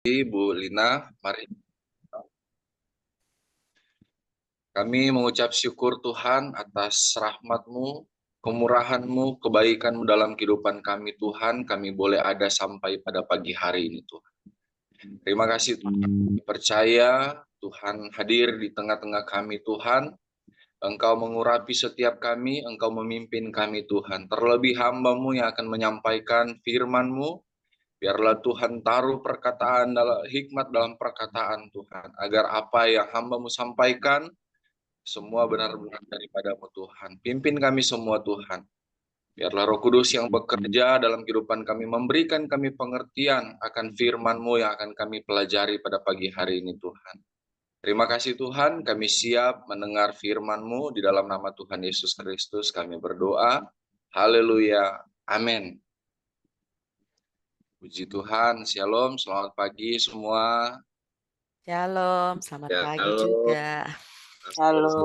Bu Lina, mari kami mengucap syukur Tuhan atas rahmat-Mu, kemurahan-Mu, kebaikan-Mu dalam kehidupan kami Tuhan. Kami boleh ada sampai pada pagi hari ini Tuhan. Terima kasih Tuhan. Percaya Tuhan hadir di tengah-tengah kami Tuhan. Engkau mengurapi setiap kami, Engkau memimpin kami Tuhan. Terlebih hamba-Mu yang akan menyampaikan firman-Mu. Biarlah Tuhan taruh perkataan dalam hikmat dalam perkataan Tuhan. Agar apa yang hamba-Mu sampaikan, semua benar-benar daripada-Mu Tuhan. Pimpin kami semua Tuhan. Biarlah Roh Kudus yang bekerja dalam kehidupan kami, memberikan kami pengertian akan firman-Mu yang akan kami pelajari pada pagi hari ini Tuhan. Terima kasih Tuhan, kami siap mendengar firman-Mu di dalam nama Tuhan Yesus Kristus kami berdoa. Haleluya. Amin. Puji Tuhan, Shalom, selamat pagi semua. Shalom, selamat pagi Halo. juga. Halo.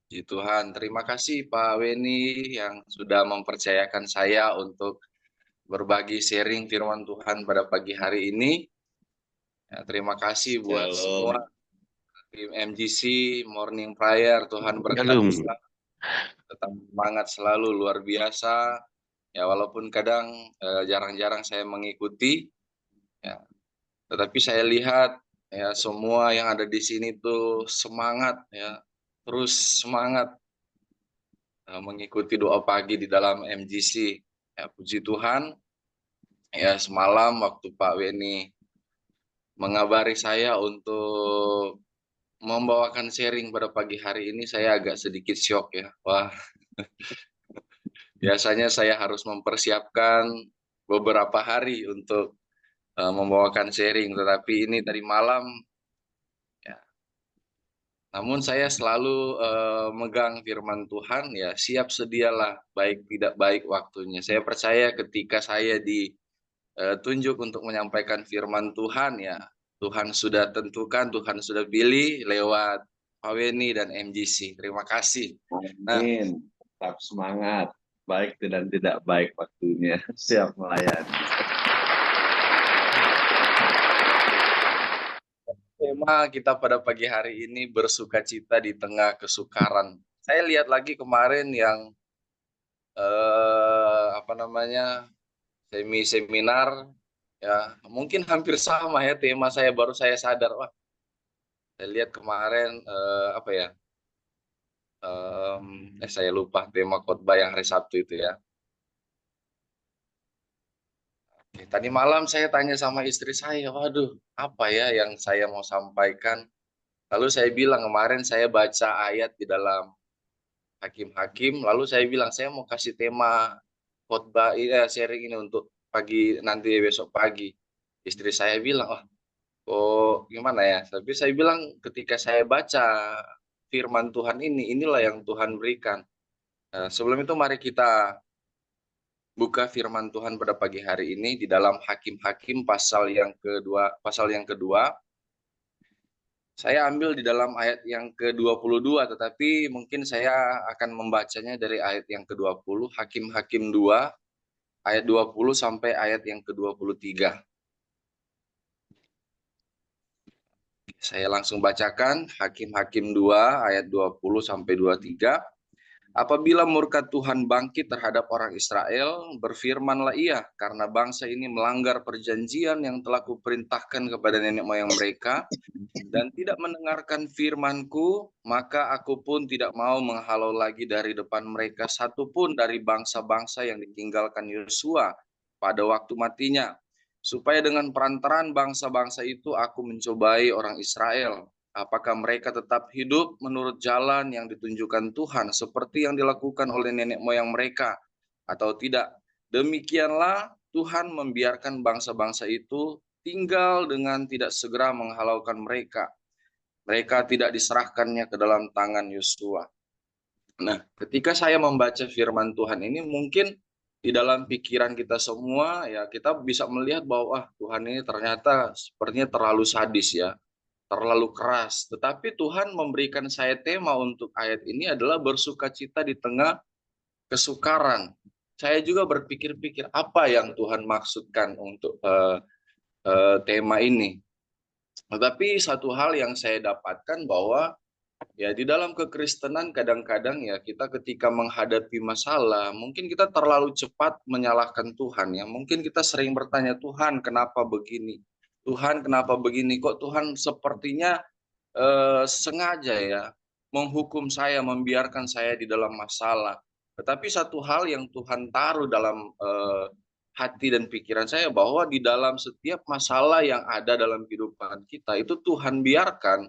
Puji Tuhan, terima kasih Pak Weni yang sudah mempercayakan saya untuk berbagi sharing firman Tuhan pada pagi hari ini. Ya, terima kasih buat semua tim MGC Morning Prayer. Tuhan berkati, tetap semangat selalu, luar biasa. Ya, walaupun kadang jarang-jarang saya mengikuti, ya, tetapi saya lihat ya semua yang ada di sini tuh semangat, ya, terus semangat mengikuti doa pagi di dalam MGC. Ya, puji Tuhan. Ya, semalam waktu Pak Weni mengabari saya untuk membawakan sharing pada pagi hari ini, saya agak sedikit syok ya. Wah, biasanya saya harus mempersiapkan beberapa hari untuk membawakan sharing, tetapi ini dari malam. Ya. Namun saya selalu megang firman Tuhan, ya siap sedialah, baik tidak baik waktunya. Saya percaya ketika saya ditunjuk untuk menyampaikan firman Tuhan, ya Tuhan sudah tentukan, Tuhan sudah pilih lewat Pak Weni dan MGC. Terima kasih. Amin. Tetap semangat. Baik dan tidak baik waktunya. Siap melayani. Tema kita pada pagi hari ini bersukacita di tengah kesukaran. Saya lihat lagi kemarin yang seminar, ya mungkin hampir sama ya tema saya, baru saya sadar, wah saya lihat kemarin saya lupa tema khotbah yang hari Sabtu itu ya. Oke, tadi malam saya tanya sama istri saya, waduh apa ya yang saya mau sampaikan. Lalu saya bilang kemarin saya baca ayat di dalam Hakim-Hakim, lalu saya bilang saya mau kasih tema khotbah sharing ini untuk pagi nanti besok pagi. Istri saya bilang, oh gimana ya? Tapi saya bilang ketika saya baca firman Tuhan ini, inilah yang Tuhan berikan. Sebelum itu mari kita buka firman Tuhan pada pagi hari ini di dalam Hakim-Hakim pasal yang kedua. Saya ambil di dalam ayat yang ke-22, tetapi mungkin saya akan membacanya dari ayat yang ke-20, Hakim-Hakim 2, ayat 20 sampai ayat yang ke-23. Saya langsung bacakan, Hakim-Hakim 2, ayat 20 sampai 23. Apabila murka Tuhan bangkit terhadap orang Israel, berfirmanlah ia, karena bangsa ini melanggar perjanjian yang telah kuperintahkan kepada nenek moyang mereka, dan tidak mendengarkan firman-Ku, maka aku pun tidak mau menghalau lagi dari depan mereka satupun dari bangsa-bangsa yang ditinggalkan Yosua pada waktu matinya, supaya dengan perantaraan bangsa-bangsa itu aku mencobai orang Israel, apakah mereka tetap hidup menurut jalan yang ditunjukkan Tuhan seperti yang dilakukan oleh nenek moyang mereka atau tidak. Demikianlah Tuhan membiarkan bangsa-bangsa itu tinggal dengan tidak segera menghalaukan mereka. Mereka tidak diserahkannya ke dalam tangan Yosua. Nah, ketika saya membaca firman Tuhan ini, mungkin di dalam pikiran kita semua, ya kita bisa melihat bahwa Tuhan ini ternyata sepertinya terlalu sadis ya, terlalu keras. Tetapi Tuhan memberikan saya tema untuk ayat ini adalah bersukacita di tengah kesukaran. Saya juga berpikir-pikir apa yang Tuhan maksudkan untuk tema ini. Tetapi satu hal yang saya dapatkan bahwa ya di dalam kekristenan kadang-kadang ya kita ketika menghadapi masalah, mungkin kita terlalu cepat menyalahkan Tuhan ya. Mungkin kita sering bertanya, Tuhan kenapa begini? Tuhan kenapa begini? Kok Tuhan sepertinya sengaja ya menghukum saya, membiarkan saya di dalam masalah. Tetapi satu hal yang Tuhan taruh dalam hati dan pikiran saya bahwa di dalam setiap masalah yang ada dalam kehidupan kita itu Tuhan biarkan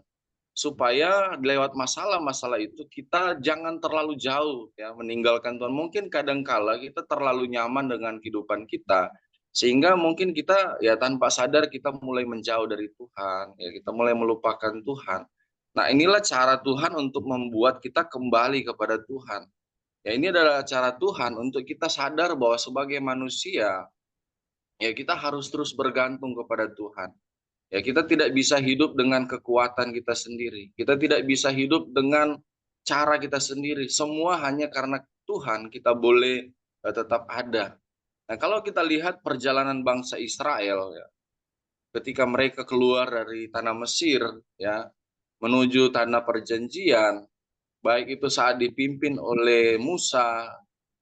supaya lewat masalah-masalah itu kita jangan terlalu jauh ya meninggalkan Tuhan. Mungkin kadangkala kita terlalu nyaman dengan kehidupan kita sehingga mungkin kita ya tanpa sadar kita mulai menjauh dari Tuhan, ya kita mulai melupakan Tuhan. Nah, inilah cara Tuhan untuk membuat kita kembali kepada Tuhan. Ya ini adalah cara Tuhan untuk kita sadar bahwa sebagai manusia ya kita harus terus bergantung kepada Tuhan. Ya, kita tidak bisa hidup dengan kekuatan kita sendiri. Kita tidak bisa hidup dengan cara kita sendiri. Semua hanya karena Tuhan kita boleh tetap ada. Nah, kalau kita lihat perjalanan bangsa Israel ya, ketika mereka keluar dari tanah Mesir ya, menuju tanah perjanjian, baik itu saat dipimpin oleh Musa,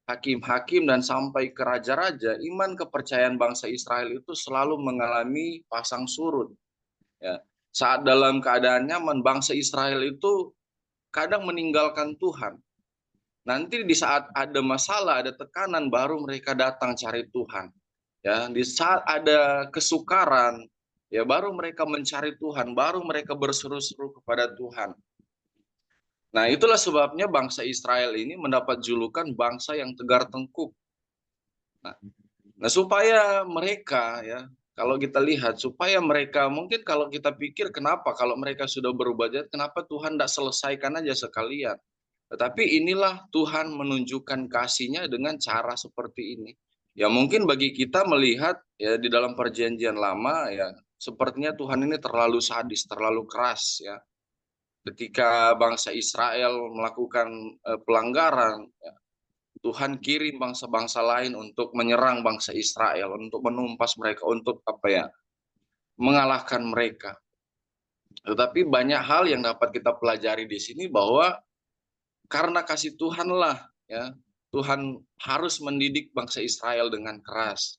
hakim-hakim dan sampai ke raja-raja, iman kepercayaan bangsa Israel itu selalu mengalami pasang surut. Ya, saat dalam keadaan nyaman, bangsa Israel itu kadang meninggalkan Tuhan. Nanti di saat ada masalah, ada tekanan, baru mereka datang cari Tuhan. Ya, di saat ada kesukaran, ya baru mereka mencari Tuhan, baru mereka berseru-seru kepada Tuhan. Nah, itulah sebabnya bangsa Israel ini mendapat julukan bangsa yang tegar tengkuk. Nah, supaya mereka ya kalau kita lihat, supaya mereka, mungkin kalau kita pikir kenapa kalau mereka sudah berubah jahat, kenapa Tuhan tidak selesaikan aja sekalian. Tetapi inilah Tuhan menunjukkan kasih-Nya dengan cara seperti ini. Ya mungkin bagi kita melihat ya di dalam perjanjian lama ya, sepertinya Tuhan ini terlalu sadis, terlalu keras ya. Ketika bangsa Israel melakukan pelanggaran, ya, Tuhan kirim bangsa-bangsa lain untuk menyerang bangsa Israel, untuk menumpas mereka, untuk apa ya, mengalahkan mereka. Tetapi banyak hal yang dapat kita pelajari di sini bahwa karena kasih Tuhanlah ya, Tuhan harus mendidik bangsa Israel dengan keras.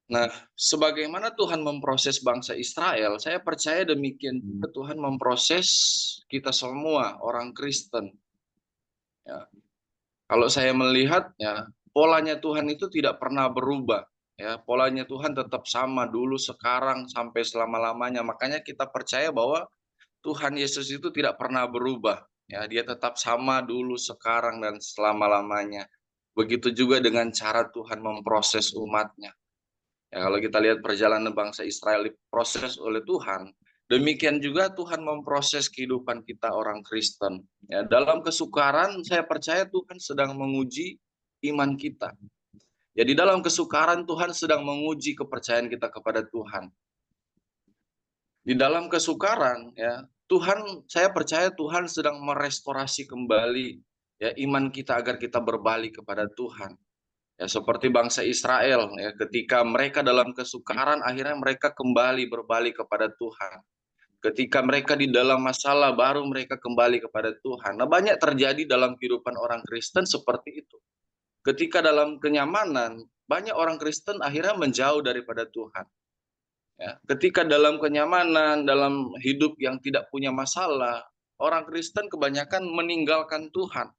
Nah, sebagaimana Tuhan memproses bangsa Israel, saya percaya demikian juga Tuhan memproses kita semua orang Kristen. Ya. Kalau saya melihat ya polanya Tuhan itu tidak pernah berubah. Ya, polanya Tuhan tetap sama dulu, sekarang, sampai selama-lamanya. Makanya kita percaya bahwa Tuhan Yesus itu tidak pernah berubah. Ya, dia tetap sama dulu, sekarang, dan selama-lamanya. Begitu juga dengan cara Tuhan memproses umatnya. Ya, kalau kita lihat perjalanan bangsa Israel diproses oleh Tuhan, demikian juga Tuhan memproses kehidupan kita orang Kristen. Ya, dalam kesukaran saya percaya Tuhan sedang menguji iman kita. Ya, di dalam kesukaran Tuhan sedang menguji kepercayaan kita kepada Tuhan. Di dalam kesukaran ya, Tuhan, saya percaya Tuhan sedang merestorasi kembali ya iman kita agar kita berbalik kepada Tuhan. Ya, seperti bangsa Israel ya, ketika mereka dalam kesukaran akhirnya mereka kembali berbalik kepada Tuhan. Ketika mereka di dalam masalah baru mereka kembali kepada Tuhan. Nah, banyak terjadi dalam kehidupan orang Kristen seperti itu. Ketika dalam kenyamanan, banyak orang Kristen akhirnya menjauh daripada Tuhan. Ya, ketika dalam kenyamanan, dalam hidup yang tidak punya masalah, orang Kristen kebanyakan meninggalkan Tuhan.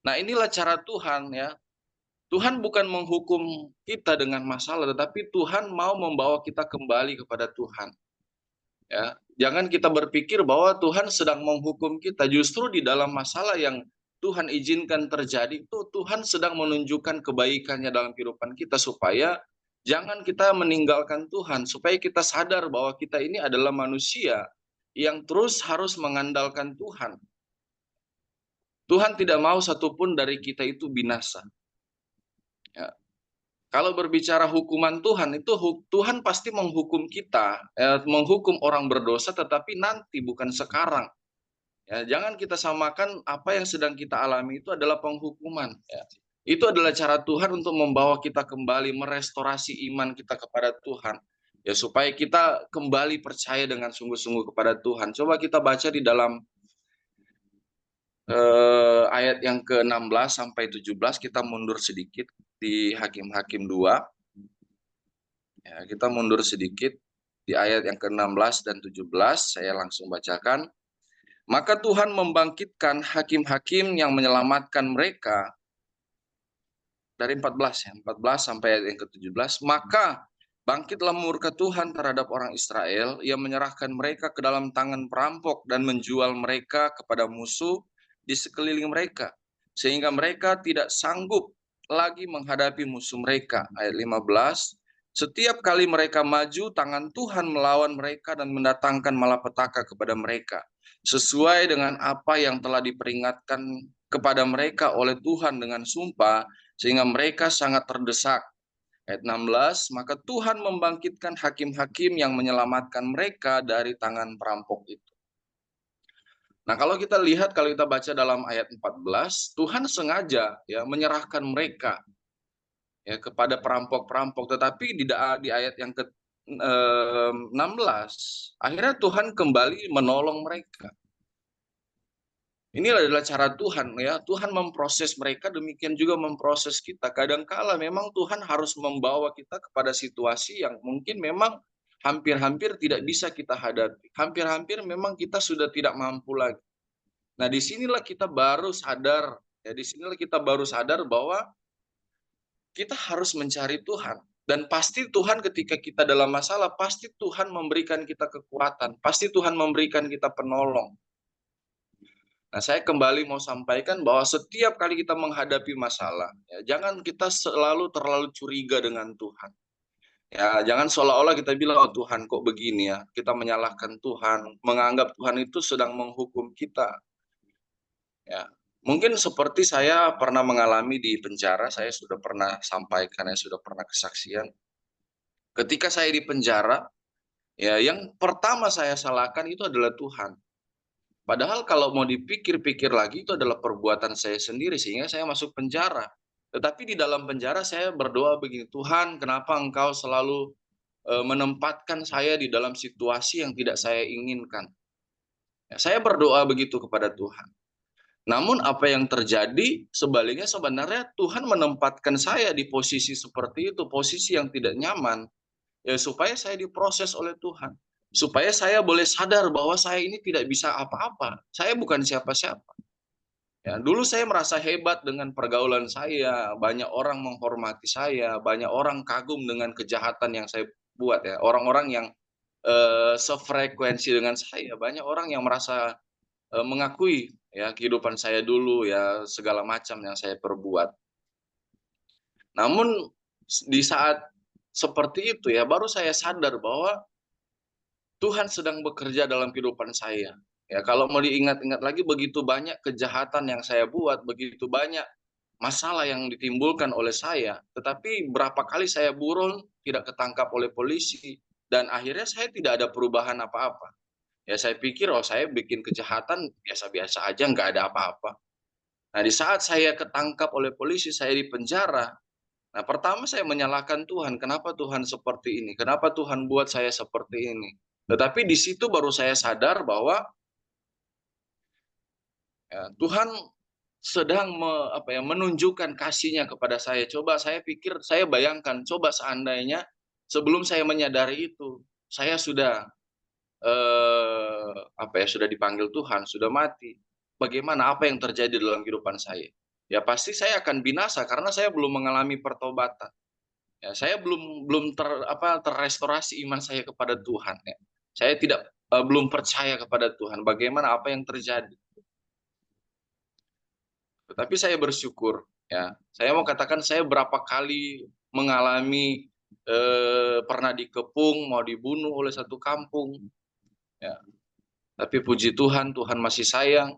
Nah, inilah cara Tuhan ya. Tuhan bukan menghukum kita dengan masalah, tetapi Tuhan mau membawa kita kembali kepada Tuhan. Ya, jangan kita berpikir bahwa Tuhan sedang menghukum kita. Justru di dalam masalah yang Tuhan izinkan terjadi itu Tuhan sedang menunjukkan kebaikannya dalam kehidupan kita supaya jangan kita meninggalkan Tuhan, supaya kita sadar bahwa kita ini adalah manusia yang terus harus mengandalkan Tuhan. Tuhan tidak mau satupun dari kita itu binasa. Ya. Kalau berbicara hukuman Tuhan, itu Tuhan pasti menghukum kita, menghukum orang berdosa, tetapi nanti bukan sekarang. Ya, jangan kita samakan apa yang sedang kita alami itu adalah penghukuman. Ya. Itu adalah cara Tuhan untuk membawa kita kembali, merestorasi iman kita kepada Tuhan. Ya, supaya kita kembali percaya dengan sungguh-sungguh kepada Tuhan. Coba kita baca di dalam ayat yang ke-16 sampai 17, kita mundur sedikit di Hakim-Hakim 2. Ya, kita mundur sedikit di ayat yang ke-16 dan 17, saya langsung bacakan. Maka Tuhan membangkitkan hakim-hakim yang menyelamatkan mereka. Dari 14 ya, 14 sampai ayat yang ke-17. Maka bangkitlah murka Tuhan terhadap orang Israel, ia menyerahkan mereka ke dalam tangan perampok dan menjual mereka kepada musuh di sekeliling mereka, sehingga mereka tidak sanggup lagi menghadapi musuh mereka. Ayat 15, setiap kali mereka maju, tangan Tuhan melawan mereka dan mendatangkan malapetaka kepada mereka, sesuai dengan apa yang telah diperingatkan kepada mereka oleh Tuhan dengan sumpah, sehingga mereka sangat terdesak. Ayat 16, maka Tuhan membangkitkan hakim-hakim yang menyelamatkan mereka dari tangan perampok itu. Nah, kalau kita lihat, kalau kita baca dalam ayat 14, Tuhan sengaja ya menyerahkan mereka ya kepada perampok-perampok, tetapi di ayat yang ke-16 akhirnya Tuhan kembali menolong mereka. Ini adalah cara Tuhan ya. Tuhan memproses mereka, demikian juga memproses kita. Kadangkala memang Tuhan harus membawa kita kepada situasi yang mungkin memang hampir-hampir tidak bisa kita hadapi. Hampir-hampir memang kita sudah tidak mampu lagi. Nah, disinilah kita baru sadar, ya disinilah kita baru sadar bahwa kita harus mencari Tuhan. Dan pasti Tuhan ketika kita dalam masalah, pasti Tuhan memberikan kita kekuatan. Pasti Tuhan memberikan kita penolong. Nah, saya kembali mau sampaikan bahwa setiap kali kita menghadapi masalah, ya, jangan kita selalu terlalu curiga dengan Tuhan. Ya, jangan seolah-olah kita bilang, oh Tuhan kok begini ya. Kita menyalahkan Tuhan, menganggap Tuhan itu sedang menghukum kita. Ya, mungkin seperti saya pernah mengalami di penjara, saya sudah pernah sampaikan, saya sudah pernah kesaksian. Ketika saya di penjara, ya yang pertama saya salahkan itu adalah Tuhan. Padahal kalau mau dipikir-pikir lagi itu adalah perbuatan saya sendiri sehingga saya masuk penjara. Tetapi di dalam penjara saya berdoa begini, Tuhan kenapa Engkau selalu menempatkan saya di dalam situasi yang tidak saya inginkan. Ya, saya berdoa begitu kepada Tuhan. Namun apa yang terjadi sebaliknya, sebenarnya Tuhan menempatkan saya di posisi seperti itu, posisi yang tidak nyaman, ya supaya saya diproses oleh Tuhan. Supaya saya boleh sadar bahwa saya ini tidak bisa apa-apa. Saya bukan siapa-siapa. Ya, dulu saya merasa hebat dengan pergaulan saya, banyak orang menghormati saya, banyak orang kagum dengan kejahatan yang saya buat ya. Orang-orang yang sefrekuensi dengan saya, banyak orang yang merasa mengakui ya kehidupan saya dulu ya, segala macam yang saya perbuat. Namun di saat seperti itu ya baru saya sadar bahwa Tuhan sedang bekerja dalam kehidupan saya. Ya, kalau mau diingat-ingat lagi, begitu banyak kejahatan yang saya buat, begitu banyak masalah yang ditimbulkan oleh saya. Tetapi berapa kali saya buron, tidak ketangkap oleh polisi, dan akhirnya saya tidak ada perubahan apa-apa. Ya, saya pikir, oh saya bikin kejahatan biasa-biasa aja, nggak ada apa-apa. Nah, di saat saya ketangkap oleh polisi, saya di penjara. Nah, pertama saya menyalahkan Tuhan, kenapa Tuhan seperti ini? Kenapa Tuhan buat saya seperti ini? Tetapi di situ baru saya sadar bahwa ya, Tuhan sedang menunjukkan kasih-Nya kepada saya. Coba saya pikir, saya bayangkan, coba seandainya sebelum saya menyadari itu, saya sudah sudah dipanggil Tuhan, sudah mati. Bagaimana, apa yang terjadi dalam kehidupan saya? Ya pasti saya akan binasa karena saya belum mengalami pertobatan. Ya, saya belum terrestorasi iman saya kepada Tuhan. Ya. Saya belum percaya kepada Tuhan. Bagaimana, apa yang terjadi? Tetapi saya bersyukur. Ya, saya mau katakan saya berapa kali mengalami pernah dikepung, mau dibunuh oleh satu kampung. Ya, tapi puji Tuhan, Tuhan masih sayang.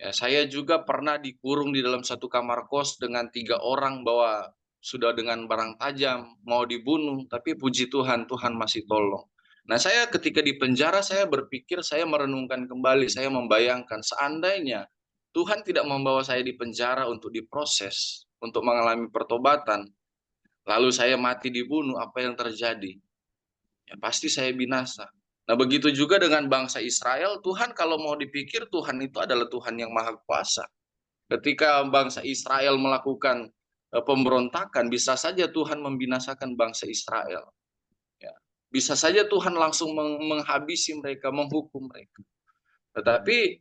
Ya, saya juga pernah dikurung di dalam satu kamar kos dengan 3 orang bahwa sudah dengan barang tajam, mau dibunuh, tapi puji Tuhan, Tuhan masih tolong. Nah, saya ketika di penjara, saya berpikir, saya merenungkan kembali, saya membayangkan, seandainya Tuhan tidak membawa saya di penjara untuk diproses, untuk mengalami pertobatan, lalu saya mati dibunuh, apa yang terjadi? Ya pasti saya binasa. Nah begitu juga dengan bangsa Israel, Tuhan kalau mau dipikir Tuhan itu adalah Tuhan yang maha kuasa. Ketika bangsa Israel melakukan pemberontakan, bisa saja Tuhan membinasakan bangsa Israel. Ya. Bisa saja Tuhan langsung menghabisi mereka, menghukum mereka. Tetapi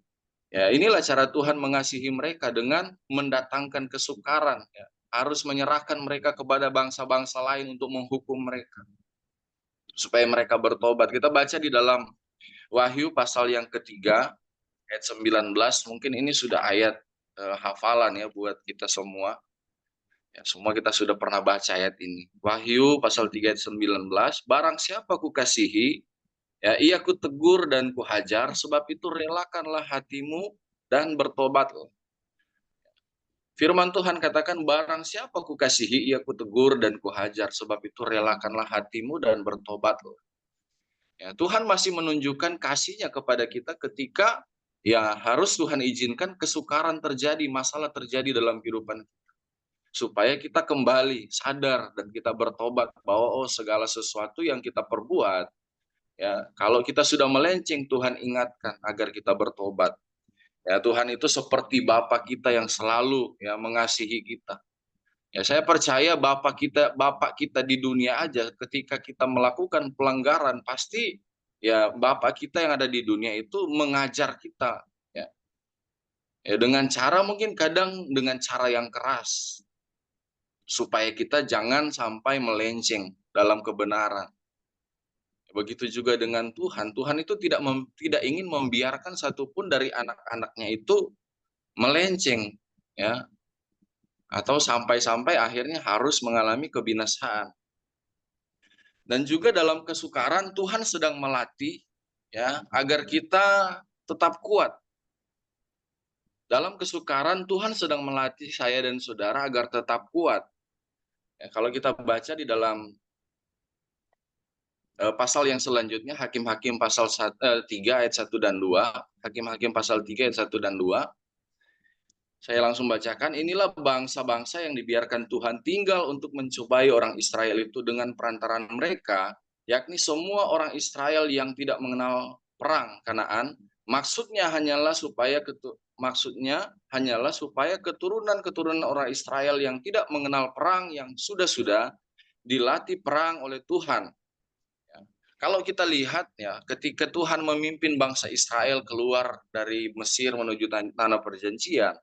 ya inilah cara Tuhan mengasihi mereka dengan mendatangkan kesukaran. Ya. Harus menyerahkan mereka kepada bangsa-bangsa lain untuk menghukum mereka. Supaya mereka bertobat. Kita baca di dalam Wahyu pasal yang ketiga, ayat 19. Mungkin ini sudah ayat hafalan ya buat kita semua. Ya, semua kita sudah pernah baca ayat ini. Wahyu pasal 3 ayat 19. Barang siapa kukasihi, ya, ia kutegur dan kuhajar, sebab itu relakanlah hatimu dan bertobatlah. Firman Tuhan katakan, barang siapa kukasihi, ia kutegur dan kuhajar, sebab itu relakanlah hatimu dan bertobatlah. Ya, Tuhan masih menunjukkan kasih-Nya kepada kita ketika ya harus Tuhan izinkan kesukaran terjadi, masalah terjadi dalam kehidupan kita. Supaya kita kembali sadar dan kita bertobat bahwa segala sesuatu yang kita perbuat, ya kalau kita sudah melenceng, Tuhan ingatkan agar kita bertobat. Ya Tuhan itu seperti Bapa kita yang selalu ya mengasihi kita. Ya saya percaya Bapak kita di dunia aja ketika kita melakukan pelanggaran pasti ya Bapak kita yang ada di dunia itu mengajar kita ya. Ya dengan cara mungkin kadang dengan cara yang keras supaya kita jangan sampai melenceng dalam kebenaran. Begitu juga dengan Tuhan. Tuhan itu tidak ingin membiarkan satupun dari anak-anaknya itu melenceng ya, atau sampai-sampai akhirnya harus mengalami kebinasaan. Dan juga dalam kesukaran Tuhan sedang melatih ya agar kita tetap kuat. Dalam kesukaran Tuhan sedang melatih saya dan saudara agar tetap kuat. Ya, kalau kita baca di dalam pasal yang selanjutnya, Hakim-Hakim pasal 3 ayat 1 dan 2, Hakim-Hakim pasal 3 ayat 1 dan 2, saya langsung bacakan, inilah bangsa-bangsa yang dibiarkan Tuhan tinggal untuk mencobai orang Israel itu dengan perantaraan mereka, yakni semua orang Israel yang tidak mengenal perang Kanaan, maksudnya hanyalah supaya keturunan-keturunan orang Israel yang tidak mengenal perang yang sudah-sudah dilatih perang oleh Tuhan. Kalau kita lihat ya, ketika Tuhan memimpin bangsa Israel keluar dari Mesir menuju tanah perjanjian,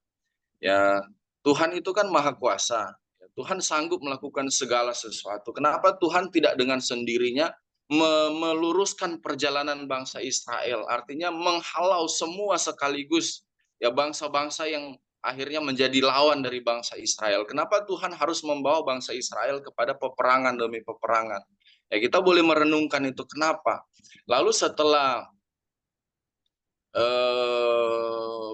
ya Tuhan itu kan maha kuasa. Tuhan sanggup melakukan segala sesuatu. Kenapa Tuhan tidak dengan sendirinya meluruskan perjalanan bangsa Israel? Artinya menghalau semua sekaligus ya bangsa-bangsa yang akhirnya menjadi lawan dari bangsa Israel. Kenapa Tuhan harus membawa bangsa Israel kepada peperangan demi peperangan? Ya kita boleh merenungkan itu kenapa. Lalu setelah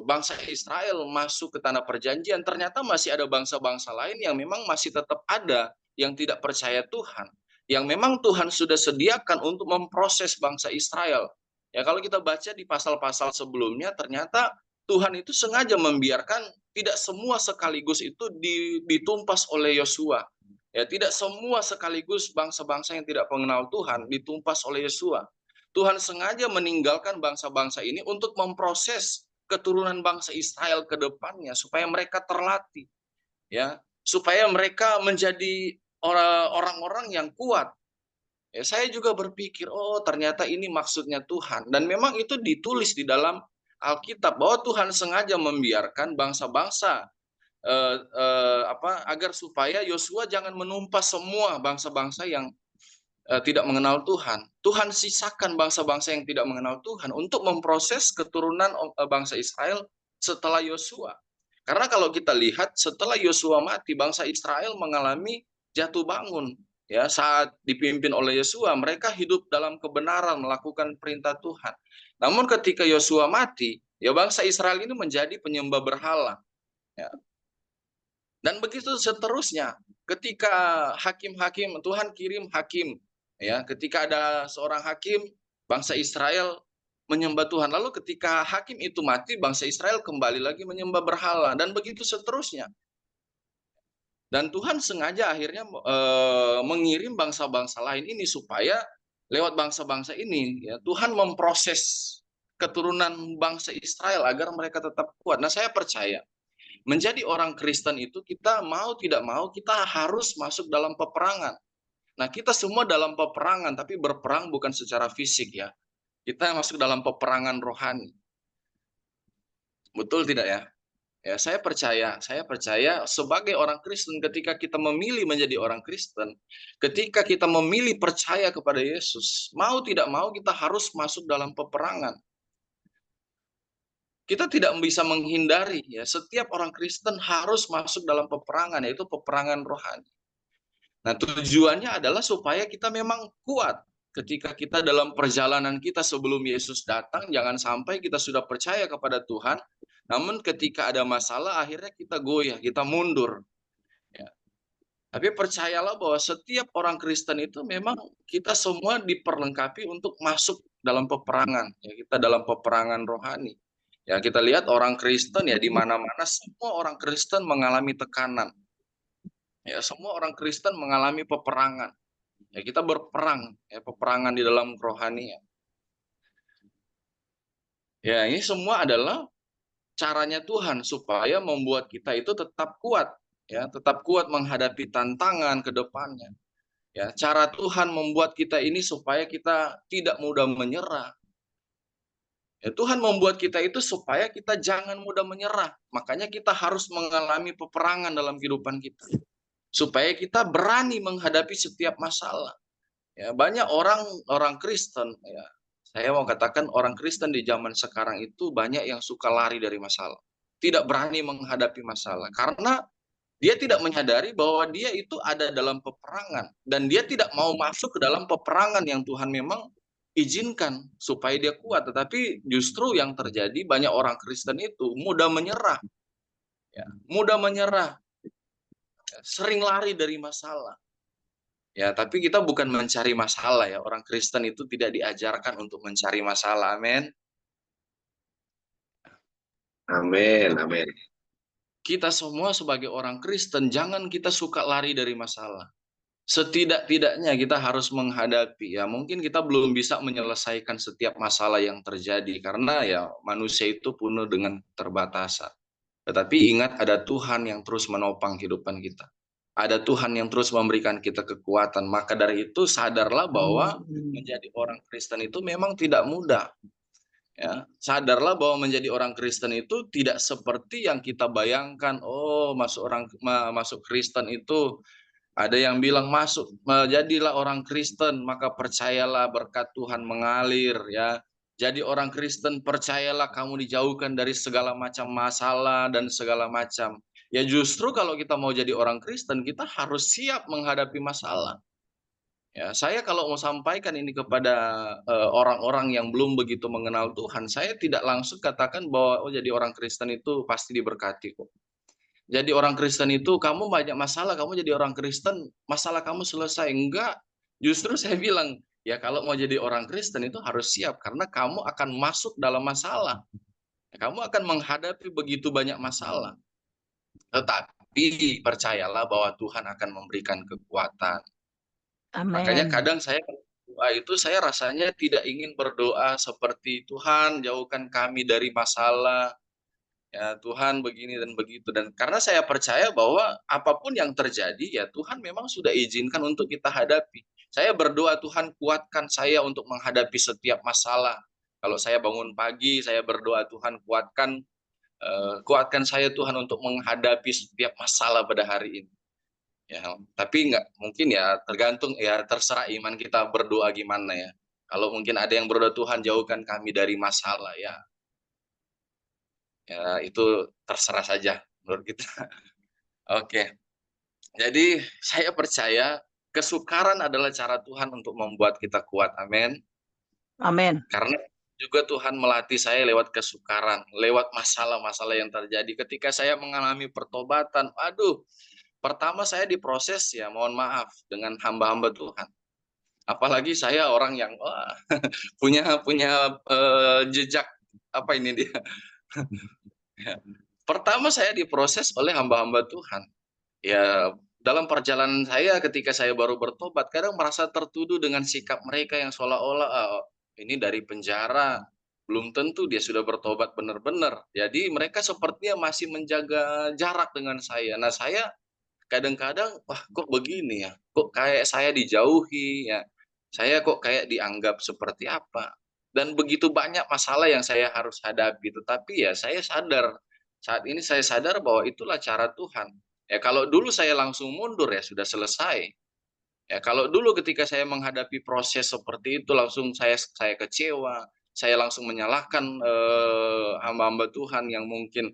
bangsa Israel masuk ke tanah perjanjian, ternyata masih ada bangsa-bangsa lain yang memang masih tetap ada yang tidak percaya Tuhan, yang memang Tuhan sudah sediakan untuk memproses bangsa Israel. Ya kalau kita baca di pasal-pasal sebelumnya, ternyata Tuhan itu sengaja membiarkan tidak semua sekaligus itu ditumpas oleh Yosua. Ya, tidak semua sekaligus bangsa-bangsa yang tidak mengenal Tuhan ditumpas oleh Yosua. Tuhan sengaja meninggalkan bangsa-bangsa ini untuk memproses keturunan bangsa Israel ke depannya supaya mereka terlatih, ya, supaya mereka menjadi orang-orang yang kuat. Ya, saya juga berpikir, oh ternyata ini maksudnya Tuhan, dan memang itu ditulis di dalam Alkitab bahwa Tuhan sengaja membiarkan bangsa-bangsa agar supaya Yosua jangan menumpas semua bangsa-bangsa yang tidak mengenal Tuhan. Tuhan sisakan bangsa-bangsa yang tidak mengenal Tuhan untuk memproses keturunan bangsa Israel setelah Yosua. Karena kalau kita lihat setelah Yosua mati, bangsa Israel mengalami jatuh bangun. Ya, saat dipimpin oleh Yosua, mereka hidup dalam kebenaran, melakukan perintah Tuhan. Namun ketika Yosua mati, ya bangsa Israel ini menjadi penyembah berhala. Ya. Dan begitu seterusnya. Ketika hakim-hakim, Tuhan kirim hakim. Ya, ketika ada seorang hakim bangsa Israel menyembah Tuhan. Lalu ketika hakim itu mati, bangsa Israel kembali lagi menyembah berhala, dan begitu seterusnya. Dan Tuhan sengaja akhirnya mengirim bangsa-bangsa lain ini supaya lewat bangsa-bangsa ini ya, Tuhan memproses keturunan bangsa Israel agar mereka tetap kuat. Nah, saya percaya menjadi orang Kristen itu kita mau tidak mau kita harus masuk dalam peperangan. Nah, kita semua dalam peperangan, tapi berperang bukan secara fisik ya. Kita masuk dalam peperangan rohani. Betul tidak ya? Ya, saya percaya sebagai orang Kristen ketika kita memilih menjadi orang Kristen, ketika kita memilih percaya kepada Yesus, mau tidak mau kita harus masuk dalam peperangan. Kita tidak bisa menghindari ya, setiap orang Kristen harus masuk dalam peperangan, yaitu peperangan rohani. Nah, tujuannya adalah supaya kita memang kuat ketika kita dalam perjalanan kita sebelum Yesus datang. Jangan sampai kita sudah percaya kepada Tuhan, namun ketika ada masalah akhirnya kita goyah, kita mundur. Ya. Tapi percayalah bahwa setiap orang Kristen itu memang kita semua diperlengkapi untuk masuk dalam peperangan. Ya, kita dalam peperangan rohani. Ya, kita lihat orang Kristen ya di mana-mana semua orang Kristen mengalami tekanan. Ya, semua orang Kristen mengalami peperangan. Ya, kita berperang, ya, peperangan di dalam rohani. Ya, ini semua adalah caranya Tuhan supaya membuat kita itu tetap kuat, ya, tetap kuat menghadapi tantangan ke depannya. Ya, cara Tuhan membuat kita ini supaya kita tidak mudah menyerah. Ya, Tuhan membuat kita itu supaya kita jangan mudah menyerah. Makanya kita harus mengalami peperangan dalam kehidupan kita. Supaya kita berani menghadapi setiap masalah. Ya, banyak orang Kristen, ya, saya mau katakan orang Kristen di zaman sekarang itu banyak yang suka lari dari masalah. Tidak berani menghadapi masalah. Karena dia tidak menyadari bahwa dia itu ada dalam peperangan. Dan dia tidak mau masuk ke dalam peperangan yang Tuhan memang izinkan supaya dia kuat. Tetapi justru yang terjadi banyak orang Kristen itu mudah menyerah. Ya, mudah menyerah. Sering lari dari masalah. Ya, tapi kita bukan mencari masalah ya. Orang Kristen itu tidak diajarkan untuk mencari masalah. Amin. Amin, amin. Kita semua sebagai orang Kristen, jangan kita suka lari dari masalah. Setidak-tidaknya kita harus menghadapi. Ya, mungkin kita belum bisa menyelesaikan setiap masalah yang terjadi. Karena ya manusia itu penuh dengan keterbatasan. Tetapi ingat ada Tuhan yang terus menopang kehidupan kita. Ada Tuhan yang terus memberikan kita kekuatan. Maka dari itu sadarlah bahwa menjadi orang Kristen itu memang tidak mudah. Ya, sadarlah bahwa menjadi orang Kristen itu tidak seperti yang kita bayangkan. Oh, masuk Kristen itu ada yang bilang jadilah orang Kristen, maka percayalah berkat Tuhan mengalir ya. Jadi orang Kristen percayalah kamu dijauhkan dari segala macam masalah dan segala macam. Ya justru kalau kita mau jadi orang Kristen, kita harus siap menghadapi masalah. Ya, saya kalau mau sampaikan ini kepada orang-orang yang belum begitu mengenal Tuhan, saya tidak langsung katakan bahwa jadi orang Kristen itu pasti diberkati kok. Jadi orang Kristen itu kamu banyak masalah, kamu jadi orang Kristen, masalah kamu selesai. Enggak. Justru saya bilang, ya kalau mau jadi orang Kristen itu harus siap karena kamu akan masuk dalam masalah. Kamu akan menghadapi begitu banyak masalah. Tetapi percayalah bahwa Tuhan akan memberikan kekuatan. Makanya Amin. kadang saya berdoa itu saya rasanya tidak ingin berdoa seperti Tuhan jauhkan kami dari masalah. Ya Tuhan begini dan begitu, dan karena saya percaya bahwa apapun yang terjadi ya Tuhan memang sudah izinkan untuk kita hadapi. Saya berdoa Tuhan kuatkan saya untuk menghadapi setiap masalah. Kalau saya bangun pagi saya berdoa Tuhan kuatkan saya Tuhan untuk menghadapi setiap masalah pada hari ini. Ya, tapi nggak mungkin ya tergantung ya terserah iman kita berdoa gimana ya. Kalau mungkin ada yang berdoa Tuhan jauhkan kami dari masalah ya itu terserah saja menurut kita. Oke, jadi saya percaya kesukaran adalah cara Tuhan untuk membuat kita kuat. Amin. Amin. Karena juga Tuhan melatih saya lewat kesukaran, lewat masalah-masalah yang terjadi. Ketika saya mengalami pertobatan, aduh, pertama saya diproses ya, mohon maaf, dengan hamba-hamba Tuhan. Apalagi saya orang yang punya jejak apa ini dia. Ya. Pertama saya diproses oleh hamba-hamba Tuhan. Ya, dalam perjalanan saya ketika saya baru bertobat, kadang merasa tertuduh dengan sikap mereka yang seolah-olah ini dari penjara, belum tentu dia sudah bertobat benar-benar. Jadi mereka sepertinya masih menjaga jarak dengan saya. Nah, saya kadang-kadang, wah kok begini ya? Kok kayak saya dijauhi ya? Saya kok kayak dianggap seperti apa? Dan begitu banyak masalah yang saya harus hadapi. Tetapi ya saya sadar, saat ini saya sadar bahwa itulah cara Tuhan. Ya kalau dulu saya langsung mundur ya sudah selesai. Ya kalau dulu ketika saya menghadapi proses seperti itu langsung saya kecewa, saya langsung menyalahkan hamba-hamba Tuhan yang mungkin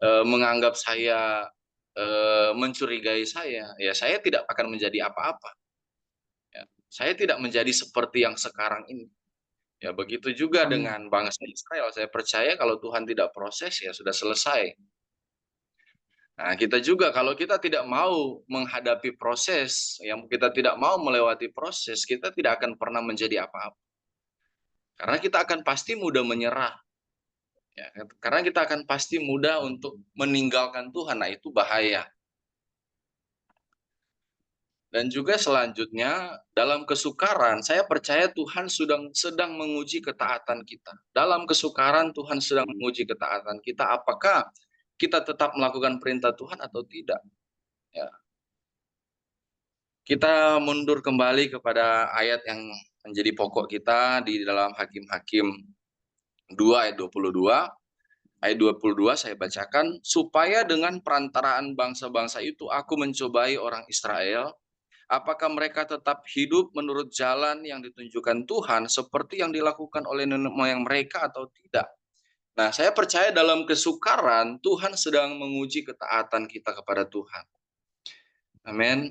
menganggap saya mencurigai saya, ya saya tidak akan menjadi apa-apa. Ya, saya tidak menjadi seperti yang sekarang ini. Ya begitu juga Amin. dengan bangsa Israel. Saya percaya kalau Tuhan tidak proses ya sudah selesai. Nah, kita juga kalau kita tidak mau menghadapi proses, yang kita tidak mau melewati proses, kita tidak akan pernah menjadi apa-apa. Karena kita akan pasti mudah menyerah. Ya, karena kita akan pasti mudah untuk meninggalkan Tuhan. Nah, itu bahaya. Dan juga selanjutnya, dalam kesukaran, saya percaya Tuhan sedang menguji ketaatan kita. Dalam kesukaran, Tuhan sedang menguji ketaatan kita. Apakah kita tetap melakukan perintah Tuhan atau tidak? Ya. Kita mundur kembali kepada ayat yang menjadi pokok kita di dalam Hakim-Hakim 2 ayat 22. Ayat 22 saya bacakan, supaya dengan perantaraan bangsa-bangsa itu aku mencobai orang Israel, apakah mereka tetap hidup menurut jalan yang ditunjukkan Tuhan seperti yang dilakukan oleh nenek moyang mereka atau tidak. Nah, saya percaya dalam kesukaran Tuhan sedang menguji ketaatan kita kepada Tuhan. Amin.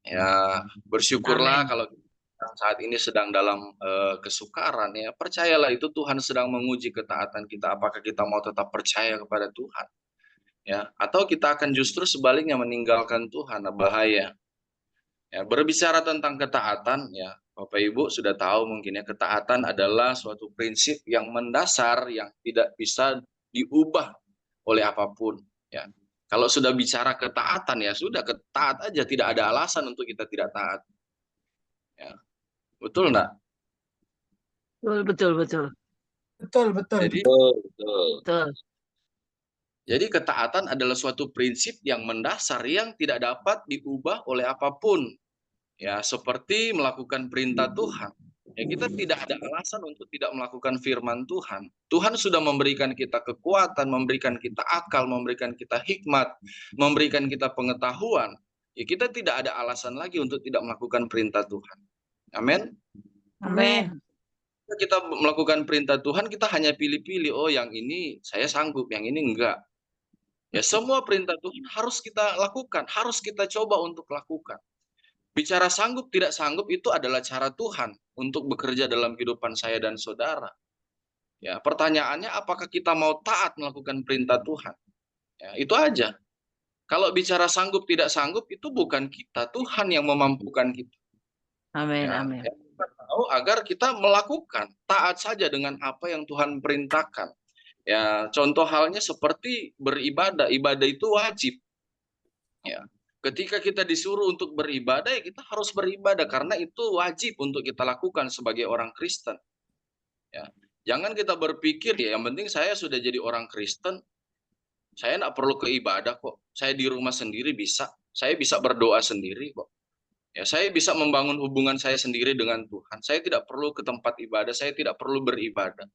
Ya, bersyukurlah Amin. kalau kita saat ini sedang dalam kesukaran ya. Percayalah itu Tuhan sedang menguji ketaatan kita, apakah kita mau tetap percaya kepada Tuhan ya atau kita akan justru sebaliknya meninggalkan Tuhan. Nah, bahaya. Ya, berbicara tentang ketaatan ya, Bapak Ibu sudah tahu mungkin ya, ketaatan adalah suatu prinsip yang mendasar yang tidak bisa diubah oleh apapun ya. Kalau sudah bicara ketaatan ya sudah taat aja, tidak ada alasan untuk kita tidak taat. Ya, betul enggak? Betul. Betul. Jadi Betul. jadi ketaatan adalah suatu prinsip yang mendasar yang tidak dapat diubah oleh apapun. Ya, seperti melakukan perintah Tuhan. Ya, kita tidak ada alasan untuk tidak melakukan firman Tuhan. Tuhan sudah memberikan kita kekuatan, memberikan kita akal, memberikan kita hikmat, memberikan kita pengetahuan. Ya, kita tidak ada alasan lagi untuk tidak melakukan perintah Tuhan. Amin. Amin. Kita melakukan perintah Tuhan, kita hanya pilih-pilih. Oh, yang ini saya sanggup, yang ini enggak. Ya, semua perintah Tuhan harus kita lakukan, harus kita coba untuk lakukan. Bicara sanggup tidak sanggup itu adalah cara Tuhan untuk bekerja dalam kehidupan saya dan saudara. Ya, pertanyaannya apakah kita mau taat melakukan perintah Tuhan? Ya, itu aja. Kalau bicara sanggup tidak sanggup itu bukan kita, Tuhan yang memampukan kita. Amin. Ya, Amin. ya, kita tahu agar kita melakukan taat saja dengan apa yang Tuhan perintahkan. Ya, contoh halnya seperti beribadah. Ibadah itu wajib. Ya. Ketika kita disuruh untuk beribadah, ya kita harus beribadah karena itu wajib untuk kita lakukan sebagai orang Kristen. Ya. Jangan kita berpikir ya yang penting saya sudah jadi orang Kristen, saya nggak perlu ke ibadah kok. Saya di rumah sendiri bisa. Saya bisa berdoa sendiri kok. Ya, saya bisa membangun hubungan saya sendiri dengan Tuhan. Saya tidak perlu ke tempat ibadah, saya tidak perlu beribadah.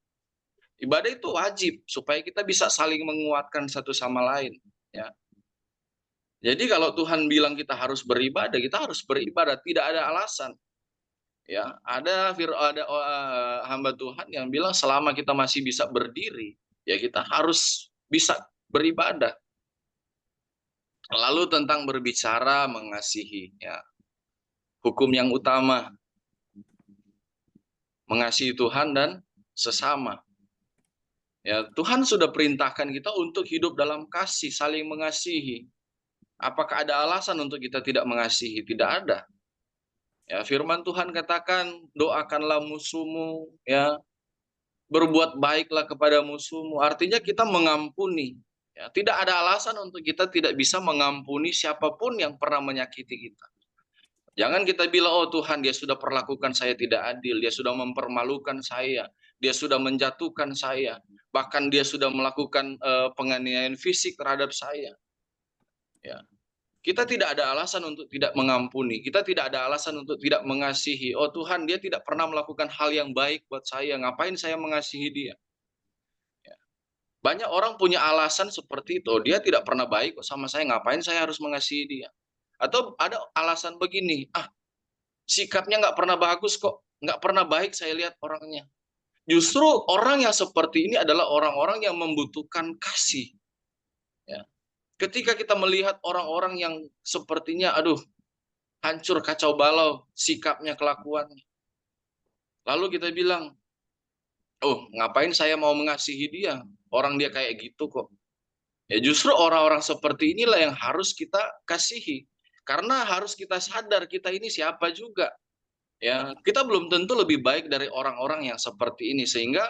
Ibadah itu wajib supaya kita bisa saling menguatkan satu sama lain, ya. Jadi kalau Tuhan bilang kita harus beribadah, kita harus beribadah, tidak ada alasan. Ya, ada hamba Tuhan yang bilang selama kita masih bisa berdiri, ya kita harus bisa beribadah. Lalu tentang berbicara mengasihi, ya. Hukum yang utama mengasihi Tuhan dan sesama. Ya, Tuhan sudah perintahkan kita untuk hidup dalam kasih, saling mengasihi. Apakah ada alasan untuk kita tidak mengasihi? Tidak ada. Ya, firman Tuhan katakan, doakanlah musuhmu, ya, berbuat baiklah kepada musuhmu. Artinya kita mengampuni. Ya, tidak ada alasan untuk kita tidak bisa mengampuni siapapun yang pernah menyakiti kita. Jangan kita bilang, oh Tuhan, dia sudah perlakukan saya tidak adil, dia sudah mempermalukan saya, dia sudah menjatuhkan saya, bahkan dia sudah melakukan penganiayaan fisik terhadap saya. Ya. Kita tidak ada alasan untuk tidak mengampuni. Kita tidak ada alasan untuk tidak mengasihi. Oh Tuhan, dia tidak pernah melakukan hal yang baik buat saya. Ngapain saya mengasihi dia? Ya. Banyak orang punya alasan seperti itu. Dia tidak pernah baik kok sama saya. Ngapain saya harus mengasihi dia? Atau ada alasan begini. Sikapnya nggak pernah bagus kok. Nggak pernah baik saya lihat orangnya. Justru orang yang seperti ini adalah orang-orang yang membutuhkan kasih. Ya. Ketika kita melihat orang-orang yang sepertinya, aduh, hancur, kacau balau, sikapnya, kelakuannya. Lalu kita bilang, oh ngapain saya mau mengasihi dia? Orang dia kayak gitu kok. Ya justru orang-orang seperti inilah yang harus kita kasihi. Karena harus kita sadar kita ini siapa juga. Ya, kita belum tentu lebih baik dari orang-orang yang seperti ini. Sehingga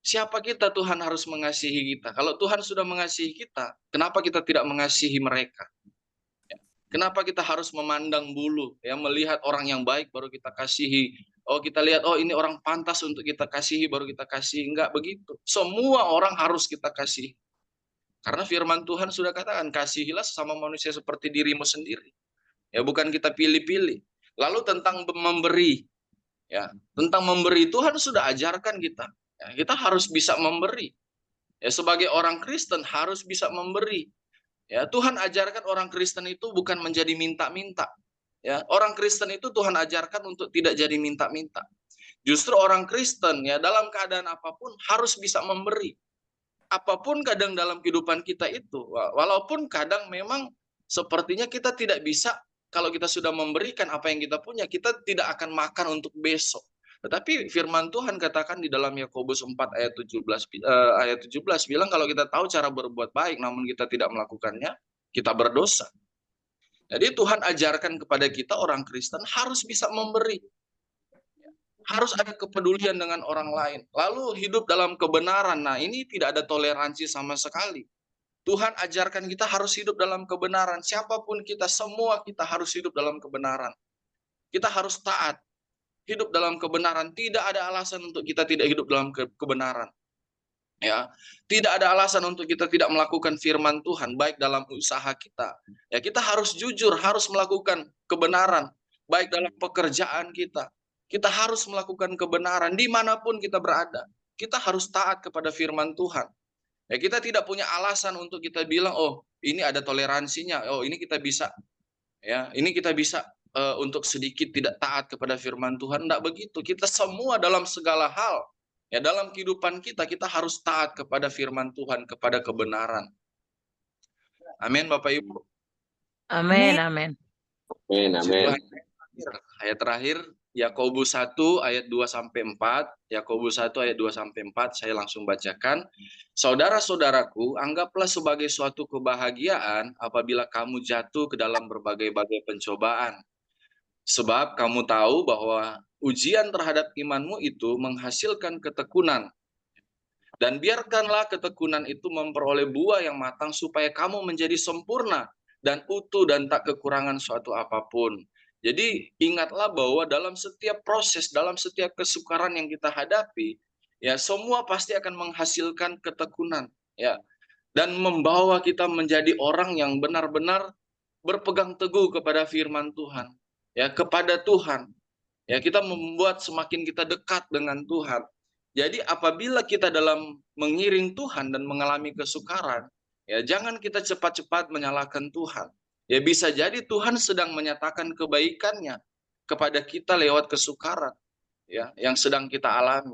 siapa kita, Tuhan harus mengasihi kita. Kalau Tuhan sudah mengasihi kita, kenapa kita tidak mengasihi mereka? Kenapa kita harus memandang bulu, ya, melihat orang yang baik baru kita kasihi. Oh, kita lihat, oh ini orang pantas untuk kita kasihi, baru kita kasihi. Enggak begitu. Semua orang harus kita kasihi. Karena firman Tuhan sudah katakan, kasihilah sesama manusia seperti dirimu sendiri. Ya, bukan kita pilih-pilih. Lalu tentang memberi, ya, tentang memberi Tuhan sudah ajarkan kita. Ya, kita harus bisa memberi. Ya, sebagai orang Kristen harus bisa memberi. Ya, Tuhan ajarkan orang Kristen itu bukan menjadi minta-minta. Ya, orang Kristen itu Tuhan ajarkan untuk tidak jadi minta-minta. Justru orang Kristen ya dalam keadaan apapun harus bisa memberi. Apapun kadang dalam kehidupan kita itu, walaupun kadang memang sepertinya kita tidak bisa, kalau kita sudah memberikan apa yang kita punya, kita tidak akan makan untuk besok. Tetapi firman Tuhan katakan di dalam Yakobus 4 ayat 17 bilang kalau kita tahu cara berbuat baik namun kita tidak melakukannya, kita berdosa. Jadi Tuhan ajarkan kepada kita orang Kristen harus bisa memberi. Harus ada kepedulian dengan orang lain. Lalu hidup dalam kebenaran. Nah, ini tidak ada toleransi sama sekali. Tuhan ajarkan kita harus hidup dalam kebenaran. Siapapun kita, semua kita harus hidup dalam kebenaran. Kita harus taat. Hidup dalam kebenaran, tidak ada alasan untuk kita tidak hidup dalam kebenaran. Ya, tidak ada alasan untuk kita tidak melakukan firman Tuhan baik dalam usaha kita. Ya, kita harus jujur, harus melakukan kebenaran baik dalam pekerjaan kita. Kita harus melakukan kebenaran dimanapun kita berada. Kita harus taat kepada firman Tuhan. Ya, kita tidak punya alasan untuk kita bilang, oh ini ada toleransinya, oh ini kita bisa, ya ini kita bisa untuk sedikit tidak taat kepada firman Tuhan. Tidak begitu. Kita semua dalam segala hal, ya dalam kehidupan kita, kita harus taat kepada firman Tuhan, kepada kebenaran. Amin, Bapak Ibu. Amin, amin. Amin. Ayat terakhir, Yakobus 1 ayat 2-4. Yakobus 1 ayat 2-4, saya langsung bacakan. Saudara-saudaraku, anggaplah sebagai suatu kebahagiaan apabila kamu jatuh ke dalam berbagai-bagai pencobaan. Sebab kamu tahu bahwa ujian terhadap imanmu itu menghasilkan ketekunan. Dan biarkanlah ketekunan itu memperoleh buah yang matang supaya kamu menjadi sempurna dan utuh dan tak kekurangan suatu apapun. Jadi ingatlah bahwa dalam setiap proses, dalam setiap kesukaran yang kita hadapi, ya semua pasti akan menghasilkan ketekunan, ya, dan membawa kita menjadi orang yang benar-benar berpegang teguh kepada firman Tuhan, ya, kepada Tuhan. Ya, kita membuat semakin kita dekat dengan Tuhan. Jadi apabila kita dalam mengiring Tuhan dan mengalami kesukaran, ya jangan kita cepat-cepat menyalahkan Tuhan. Ya bisa jadi Tuhan sedang menyatakan kebaikannya kepada kita lewat kesukaran, ya yang sedang kita alami.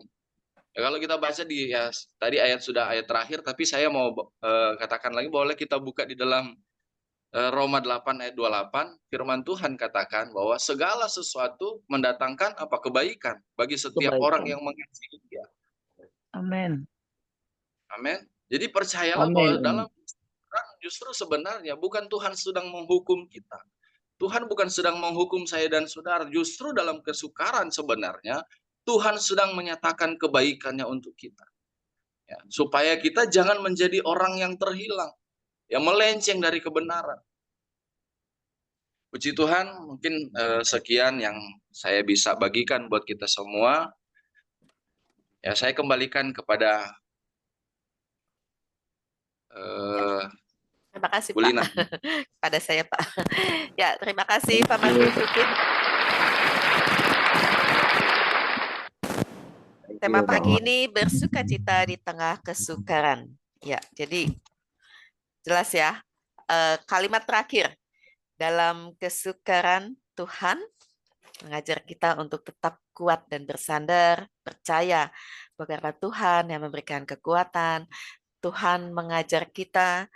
Ya, kalau kita baca di tadi ayat terakhir, tapi saya mau katakan lagi, boleh kita buka di dalam Roma 8 ayat 28, firman Tuhan katakan bahwa segala sesuatu mendatangkan apa kebaikan bagi setiap orang yang mengasihi Dia. Amin. Amin. Jadi percayalah bahwa dalam justru sebenarnya bukan Tuhan sedang menghukum kita. Tuhan bukan sedang menghukum saya dan saudara. Justru dalam kesukaran sebenarnya Tuhan sedang menyatakan kebaikannya untuk kita. Ya, supaya kita jangan menjadi orang yang terhilang, yang melenceng dari kebenaran. Puji Tuhan, mungkin sekian yang saya bisa bagikan buat kita semua. Ya, saya kembalikan kepada Terima kasih Bu Pak. Lina. Pada saya Pak. Ya, terima kasih Pak Martin Supit. Tema pagi ini bersukacita di tengah kesukaran. Ya, jadi jelas ya. Kalimat terakhir dalam kesukaran Tuhan mengajar kita untuk tetap kuat dan bersandar, percaya bahwa Tuhan yang memberikan kekuatan. Tuhan mengajar kita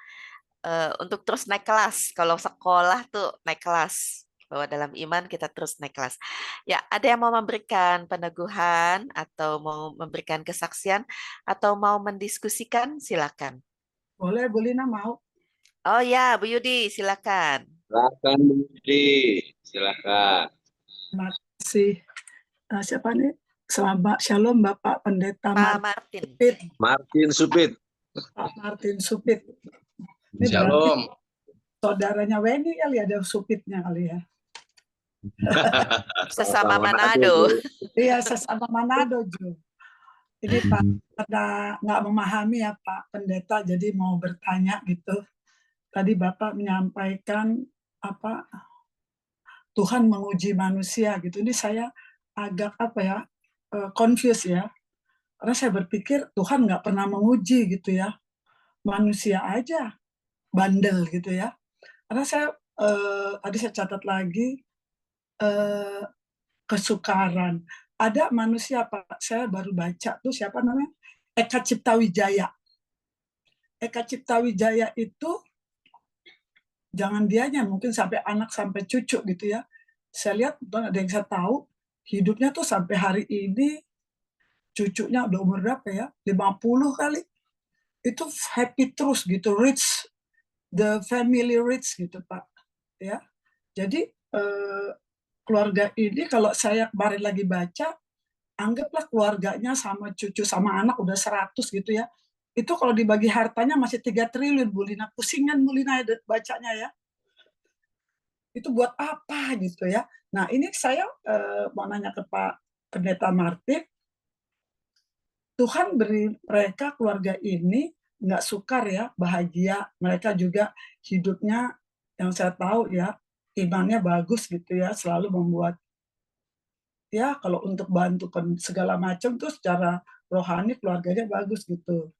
untuk terus naik kelas. Kalau sekolah tuh naik kelas. Bahwa dalam iman kita terus naik kelas. Ya, ada yang mau memberikan peneguhan atau mau memberikan kesaksian atau mau mendiskusikan, silakan. Boleh, Bu Lina mau? Oh ya, Bu Yudi, silakan. Silakan Bu Yudi, silakan. Terima kasih. Siapa nih? Selamat Shalom Bapak Pendeta Pak Martin. Supit. Martin Supit. Pak Martin Supit. Ini berarti Shalom. saudaranya Weni kali ada Supitnya kali ya. Sesama Manado. Iya, sesama Manado, Jo. Ini Pak, karena nggak memahami ya Pak Pendeta, jadi mau bertanya gitu. Tadi Bapak menyampaikan apa Tuhan menguji manusia gitu. Ini saya agak apa ya, confused ya. Karena saya berpikir Tuhan nggak pernah menguji gitu ya. Manusia aja bandel gitu ya. Karena saya tadi saya catat lagi kesukaran. Ada manusia Pak, saya baru baca tuh siapa namanya? Eka Cipta Wijaya. Eka Cipta Wijaya itu jangan dianya mungkin sampai anak sampai cucu gitu ya. Saya lihat ada yang saya tahu hidupnya tuh sampai hari ini cucunya udah umur berapa ya? 50 kali. Itu happy terus gitu, rich, the family rich gitu Pak. Ya. Jadi keluarga ini kalau saya kemarin lagi baca, anggaplah keluarganya sama cucu sama anak udah 100 gitu ya. Itu kalau dibagi hartanya masih 3 triliun Bu Lina. Pusingan Bu Lina bacanya ya. Itu buat apa gitu ya. Nah ini saya mau nanya ke Pak Pendeta Martin, Tuhan beri mereka keluarga ini nggak sukar ya, bahagia. Mereka juga hidupnya yang saya tahu ya, imannya bagus gitu ya, selalu membuat ya kalau untuk bantu segala macam tuh secara rohani keluarganya bagus gitu.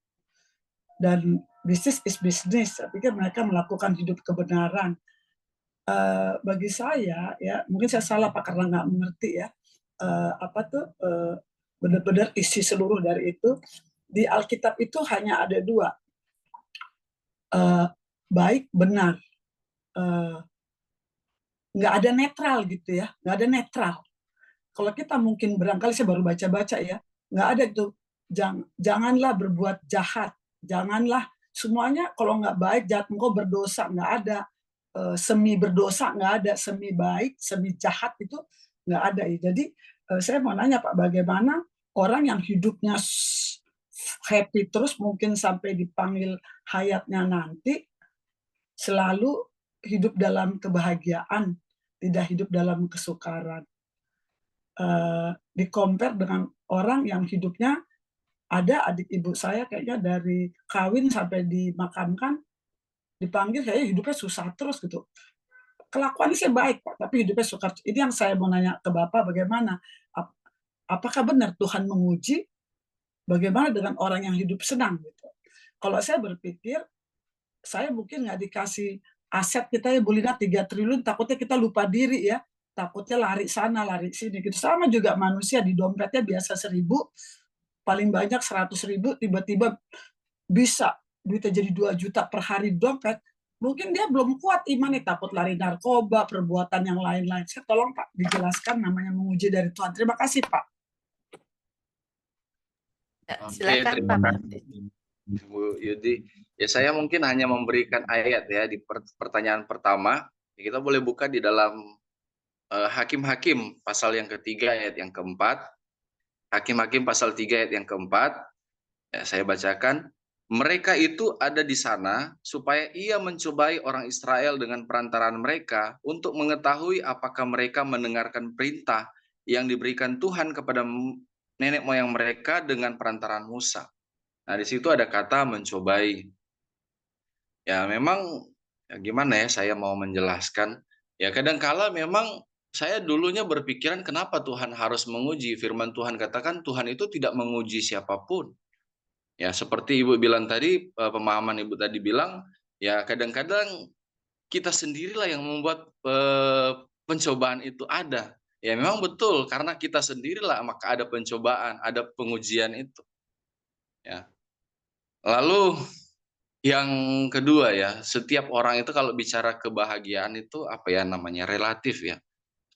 Dan bisnis is bisnis, saya pikir mereka melakukan hidup kebenaran. Bagi saya ya, mungkin saya salah Pak karena nggak mengerti ya, apa tuh benar-benar isi seluruh dari itu. Di Alkitab itu hanya ada 2, baik benar, nggak ada netral gitu ya, nggak ada netral. Kalau kita mungkin barangkali saya baru baca-baca ya, nggak ada itu. Janganlah berbuat jahat, janganlah semuanya kalau nggak baik jahat engkau berdosa, nggak ada semi berdosa, nggak ada semi baik, semi jahat itu nggak ada ya. Jadi saya mau nanya Pak, bagaimana orang yang hidupnya happy terus mungkin sampai dipanggil hayatnya nanti selalu hidup dalam kebahagiaan, tidak hidup dalam kesukaran. Di-compare dengan orang yang hidupnya ada adik ibu saya kayaknya dari kawin sampai dimakamkan, dipanggil kayaknya hidupnya susah terus gitu. Kelakuannya sih baik Pak, tapi hidupnya sukar. Ini yang saya mau nanya ke Bapak, bagaimana? Apakah benar Tuhan menguji? Bagaimana dengan orang yang hidup senang gitu? Kalau saya berpikir, saya mungkin nggak dikasih aset kita ya Bu Lina 3 triliun, takutnya kita lupa diri ya, takutnya lari sana, lari sini gitu. Sama juga manusia di dompetnya biasa 1.000, paling banyak 100.000, tiba-tiba bisa duitnya jadi 2 juta per hari dompet, mungkin dia belum kuat imannya, takut lari narkoba, perbuatan yang lain-lain. Saya tolong Pak dijelaskan namanya menguji dari Tuhan. Terima kasih Pak. Silakan terima Pak kasih, Martin. Bu Yudi. Ya saya mungkin hanya memberikan ayat ya di pertanyaan pertama Kita boleh buka di dalam Hakim-Hakim pasal yang ketiga ayat yang keempat. Hakim-Hakim pasal 3 ayat yang keempat. Ya, saya bacakan. Mereka itu ada di sana supaya ia mencobai orang Israel dengan perantaraan mereka untuk mengetahui apakah mereka mendengarkan perintah yang diberikan Tuhan kepada nenek moyang mereka dengan perantaraan Musa. Nah, di situ ada kata mencobai. Ya, memang ya gimana ya saya mau menjelaskan. Ya, kadangkala memang saya dulunya berpikiran kenapa Tuhan harus menguji. Firman Tuhan katakan Tuhan itu tidak menguji siapapun. Ya, seperti Ibu bilang tadi, pemahaman Ibu tadi bilang, ya kadang-kadang kita sendirilah yang membuat pencobaan itu ada. Ya memang betul, karena kita sendirilah maka ada pencobaan, ada pengujian itu. Ya. Lalu yang kedua ya, setiap orang itu kalau bicara kebahagiaan itu apa ya namanya, relatif ya.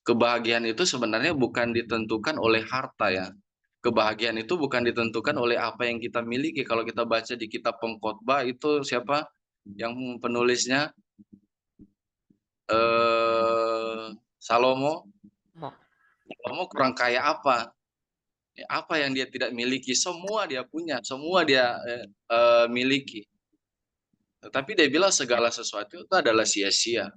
Kebahagiaan itu sebenarnya bukan ditentukan oleh harta ya. Kebahagiaan itu bukan ditentukan oleh apa yang kita miliki. Kalau kita baca di kitab Pengkhotbah itu siapa yang penulisnya? Salomo. Salomo kurang kaya apa? Ya, apa yang dia tidak miliki? Semua dia punya, semua dia miliki. Tetapi dia bilang segala sesuatu itu adalah sia-sia.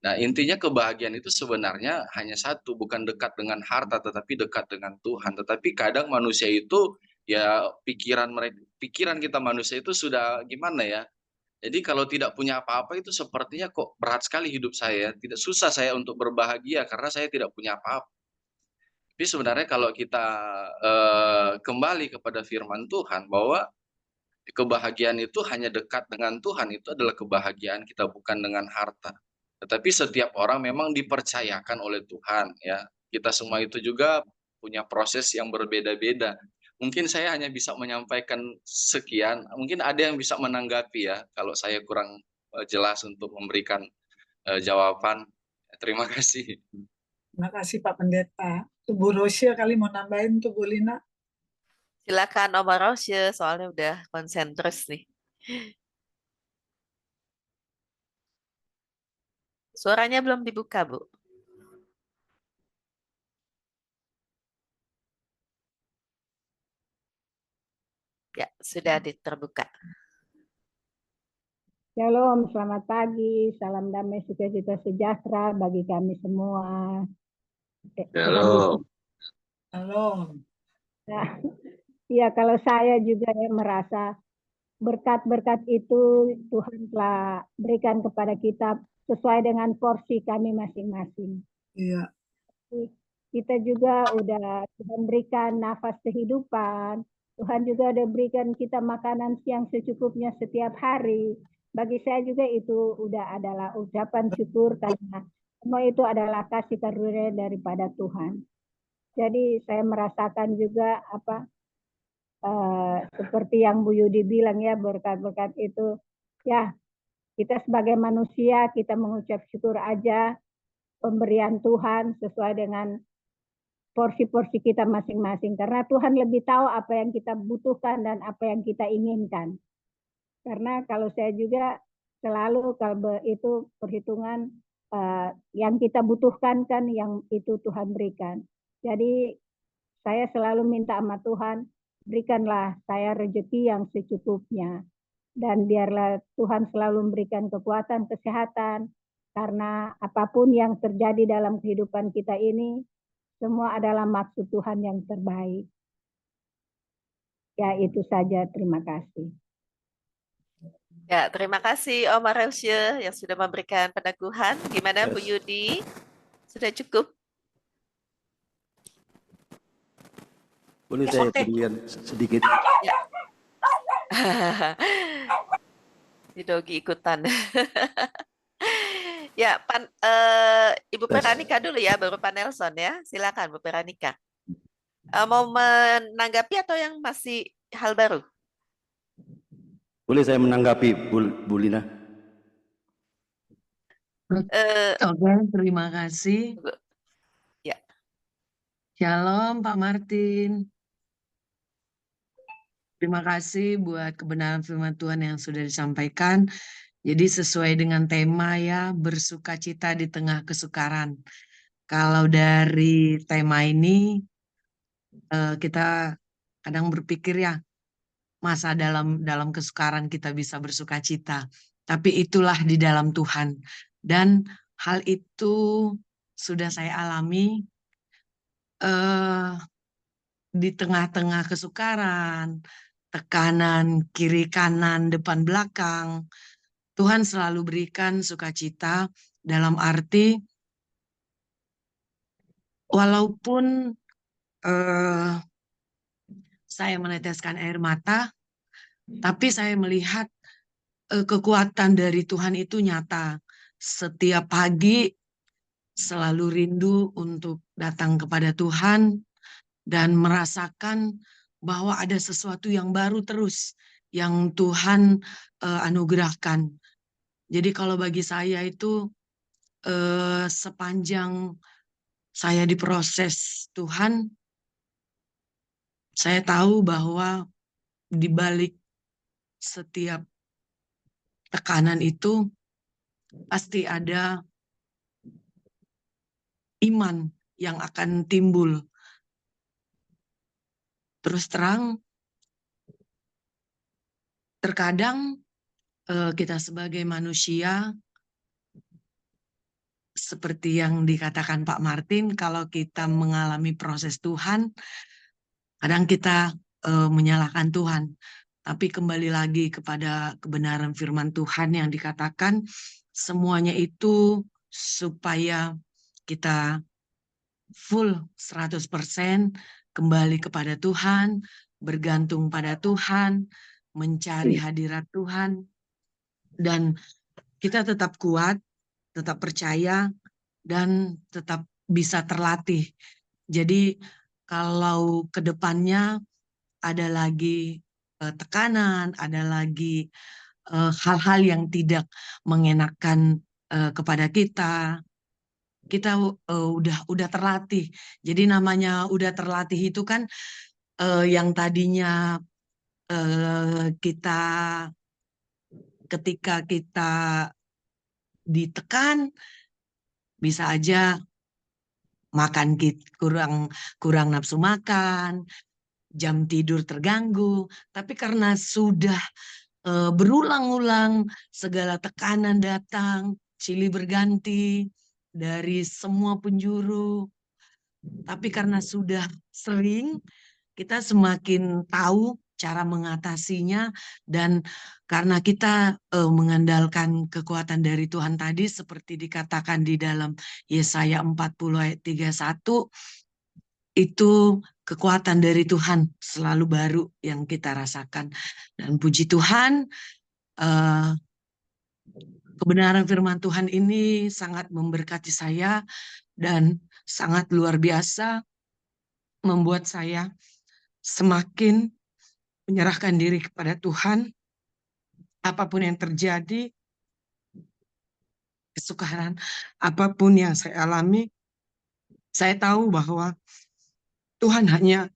Nah, intinya kebahagiaan itu sebenarnya hanya satu, bukan dekat dengan harta, tetapi dekat dengan Tuhan. Tetapi kadang manusia itu, ya pikiran kita manusia itu sudah gimana ya? Jadi kalau tidak punya apa-apa itu sepertinya kok berat sekali hidup saya. Tidak susah saya untuk berbahagia karena saya tidak punya apa-apa. Tapi sebenarnya kalau kita kembali kepada firman Tuhan bahwa kebahagiaan itu hanya dekat dengan Tuhan, itu adalah kebahagiaan kita, bukan dengan harta. Tetapi setiap orang memang dipercayakan oleh Tuhan ya. Kita semua itu juga punya proses yang berbeda-beda. Mungkin saya hanya bisa menyampaikan sekian, mungkin ada yang bisa menanggapi ya kalau saya kurang jelas untuk memberikan jawaban. Terima kasih. Terima kasih Pak Pendeta. Tuh Bu Rosia kali mau nambahin tuh Bu Lina. Silakan Om Rosya, soalnya udah konsen terus nih. Suaranya belum dibuka, Bu. Ya, sudah terbuka. Shalom, selamat pagi, salam damai, sukacita sejahtera bagi kami semua. Halo. Halo. Nah, ya kalau saya juga merasa berkat-berkat itu Tuhan telah berikan kepada kita sesuai dengan porsi kami masing-masing. Iya. Kita juga udah Tuhan berikan nafas kehidupan, Tuhan juga udah berikan kita makanan siang secukupnya setiap hari. Bagi saya juga itu udah adalah ucapan syukur karena semua itu adalah kasih karunia daripada Tuhan. Jadi saya merasakan juga seperti yang Bu Yudi bilang ya, berkat-berkat itu ya kita sebagai manusia kita mengucap syukur aja pemberian Tuhan sesuai dengan porsi-porsi kita masing-masing karena Tuhan lebih tahu apa yang kita butuhkan dan apa yang kita inginkan. Karena kalau saya juga selalu kalau itu perhitungan yang kita butuhkan kan yang itu Tuhan berikan. Jadi saya selalu minta sama Tuhan, berikanlah saya rezeki yang secukupnya. Dan biarlah Tuhan selalu memberikan kekuatan, kesehatan. Karena apapun yang terjadi dalam kehidupan kita ini, semua adalah maksud Tuhan yang terbaik. Ya itu saja, terima kasih. Ya, terima kasih Om Rosya yang sudah memberikan peneguhan. Gimana Bu Yudi? Sudah cukup? Boleh Ya, saya oke. berikan sedikit? Ya. Di Dogi ikutan. Ya, Ibu Peranika dulu ya, baru Pak Nelson ya. Silakan Bu Peranika. Mau menanggapi atau yang masih hal baru? Boleh saya menanggapi, Bu Lina? Oke, terima kasih. Ya. Shalom Pak Martin. Terima kasih buat kebenaran firman Tuhan yang sudah disampaikan. Jadi sesuai dengan tema ya, bersukacita di tengah kesukaran. Kalau dari tema ini, kita kadang berpikir ya, masa dalam kesukaran kita bisa bersukacita. Tapi itulah di dalam Tuhan. Dan hal itu sudah saya alami di tengah-tengah kesukaran, tekanan kiri kanan, depan belakang. Tuhan selalu berikan sukacita dalam arti walaupun saya meneteskan air mata, tapi saya melihat kekuatan dari Tuhan itu nyata. Setiap pagi selalu rindu untuk datang kepada Tuhan dan merasakan bahwa ada sesuatu yang baru terus yang Tuhan anugerahkan. Jadi kalau bagi saya itu sepanjang saya diproses Tuhan, saya tahu bahwa di balik setiap tekanan itu pasti ada iman yang akan timbul. Terus terang, terkadang kita sebagai manusia, seperti yang dikatakan Pak Martin, kalau kita mengalami proses Tuhan, kadang kita menyalahkan Tuhan. Tapi kembali lagi kepada kebenaran firman Tuhan yang dikatakan, semuanya itu supaya kita full 100% kembali kepada Tuhan, bergantung pada Tuhan, mencari hadirat Tuhan, dan kita tetap kuat, tetap percaya, dan tetap bisa terlatih. Jadi kalau ke depannya ada lagi tekanan, ada lagi hal-hal yang tidak mengenakan kepada kita udah terlatih. Jadi namanya udah terlatih itu kan yang tadinya ketika kita ditekan bisa aja makan kurang nafsu makan, jam tidur terganggu, tapi karena sudah berulang-ulang segala tekanan datang, silih berganti dari semua penjuru, tapi karena sudah sering, kita semakin tahu cara mengatasinya, dan karena kita mengandalkan kekuatan dari Tuhan tadi seperti dikatakan di dalam Yesaya 40 ayat 31, itu kekuatan dari Tuhan selalu baru yang kita rasakan. Dan puji Tuhan, kebenaran firman Tuhan ini sangat memberkati saya dan sangat luar biasa, membuat saya semakin menyerahkan diri kepada Tuhan. Apapun yang terjadi, kesukaran apapun yang saya alami, saya tahu bahwa Tuhan hanya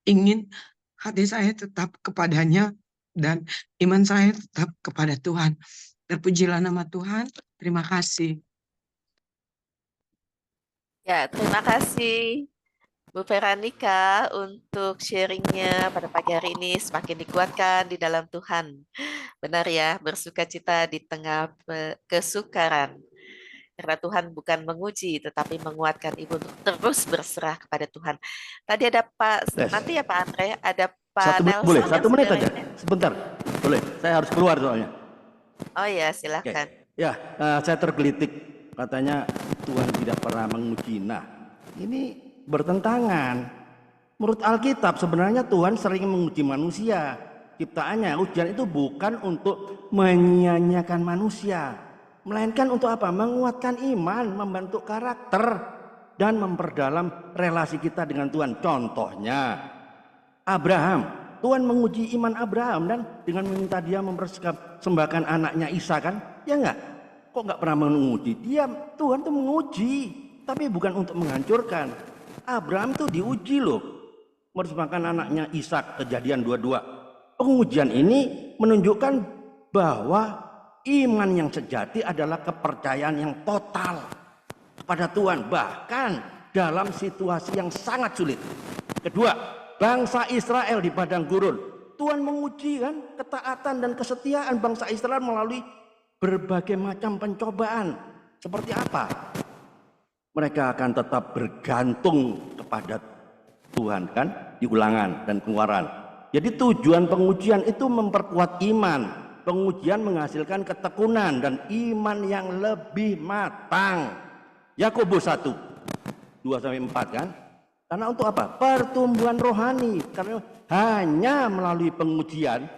ingin hati saya tetap kepadanya dan iman saya tetap kepada Tuhan. Terpujilah nama Tuhan. Terima kasih. Ya, terima kasih Bu Veronica untuk sharingnya pada pagi hari ini. Semakin dikuatkan di dalam Tuhan. Benar ya, bersukacita di tengah kesukaran. Karena Tuhan bukan menguji, tetapi menguatkan Ibu untuk terus berserah kepada Tuhan. Tadi ada Pak, nanti ya Pak Andre, ada Pak Nelson. Boleh, 1 menit aja, sebentar. Boleh, saya harus keluar soalnya. Oh ya, silakan. Ya, saya tergelitik. Katanya Tuhan tidak pernah menguji. Nah, ini bertentangan. Menurut Alkitab sebenarnya Tuhan sering menguji manusia. Ciptaannya, ujian itu bukan untuk menyia-nyiakan manusia, melainkan untuk apa? Menguatkan iman, membentuk karakter, dan memperdalam relasi kita dengan Tuhan. Contohnya, Abraham. Tuhan menguji iman Abraham dan dengan meminta dia mempersembahkan anaknya Ishak, kan? Ya enggak? Kok enggak pernah menguji? Tuhan tuh menguji, tapi bukan untuk menghancurkan. Abraham tuh diuji loh. Mempersembahkan anaknya Ishak, Kejadian 22. Pengujian ini menunjukkan bahwa iman yang sejati adalah kepercayaan yang total kepada Tuhan, bahkan dalam situasi yang sangat sulit. Kedua, bangsa Israel di padang gurun, Tuhan menguji kan ketaatan dan kesetiaan bangsa Israel melalui berbagai macam pencobaan. Seperti apa? Mereka akan tetap bergantung kepada Tuhan kan, di Ulangan dan Keluaran. Jadi tujuan pengujian itu memperkuat iman. Pengujian menghasilkan ketekunan dan iman yang lebih matang. Yakobus 1 2-4 kan? Karena untuk apa? Pertumbuhan rohani. Karena hanya melalui pengujian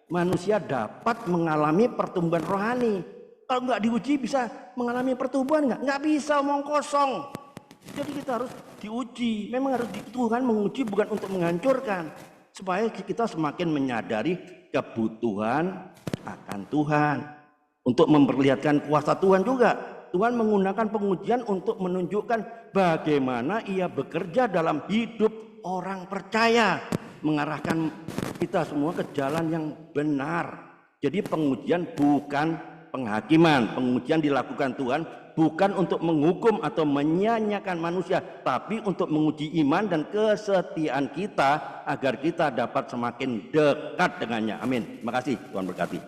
manusia dapat mengalami pertumbuhan rohani. Kalau nggak diuji bisa mengalami pertumbuhan nggak? Nggak bisa, omong kosong. Jadi kita harus diuji. Memang harus Tuhan menguji bukan untuk menghancurkan, supaya kita semakin menyadari kebutuhan akan Tuhan, untuk memperlihatkan kuasa Tuhan juga. Tuhan menggunakan pengujian untuk menunjukkan bagaimana Ia bekerja dalam hidup orang percaya, mengarahkan kita semua ke jalan yang benar. Jadi pengujian bukan penghakiman. Pengujian dilakukan Tuhan bukan untuk menghukum atau menyia-nyiakan manusia, tapi untuk menguji iman dan kesetiaan kita agar kita dapat semakin dekat dengannya. Amin. Terima kasih, Tuhan berkati.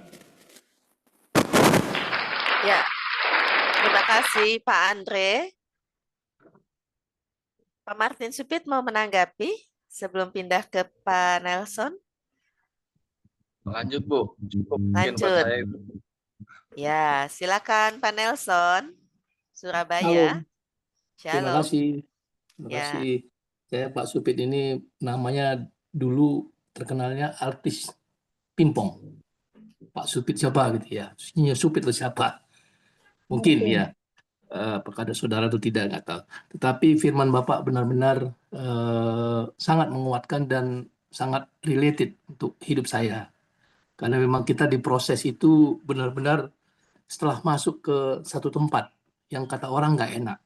Ya, terima kasih Pak Andre. Pak Martin Supit mau menanggapi sebelum pindah ke Pak Nelson? Lanjut Bu, cukup mungkin buat Lanjut. saya itu. Ya, silakan Pak Nelson, Surabaya. Terima Shalom. kasih. Terima Ya. kasih. Saya Pak Supit ini namanya dulu terkenalnya artis Pimpong. Pak Supit siapa gitu ya? Nyonya Supit itu siapa? Mungkin ya. Apakah ada saudara atau tidak, nggak tahu. Tetapi firman Bapak benar-benar sangat menguatkan dan sangat related untuk hidup saya. Karena memang kita diproses itu benar-benar setelah masuk ke satu tempat yang kata orang nggak enak.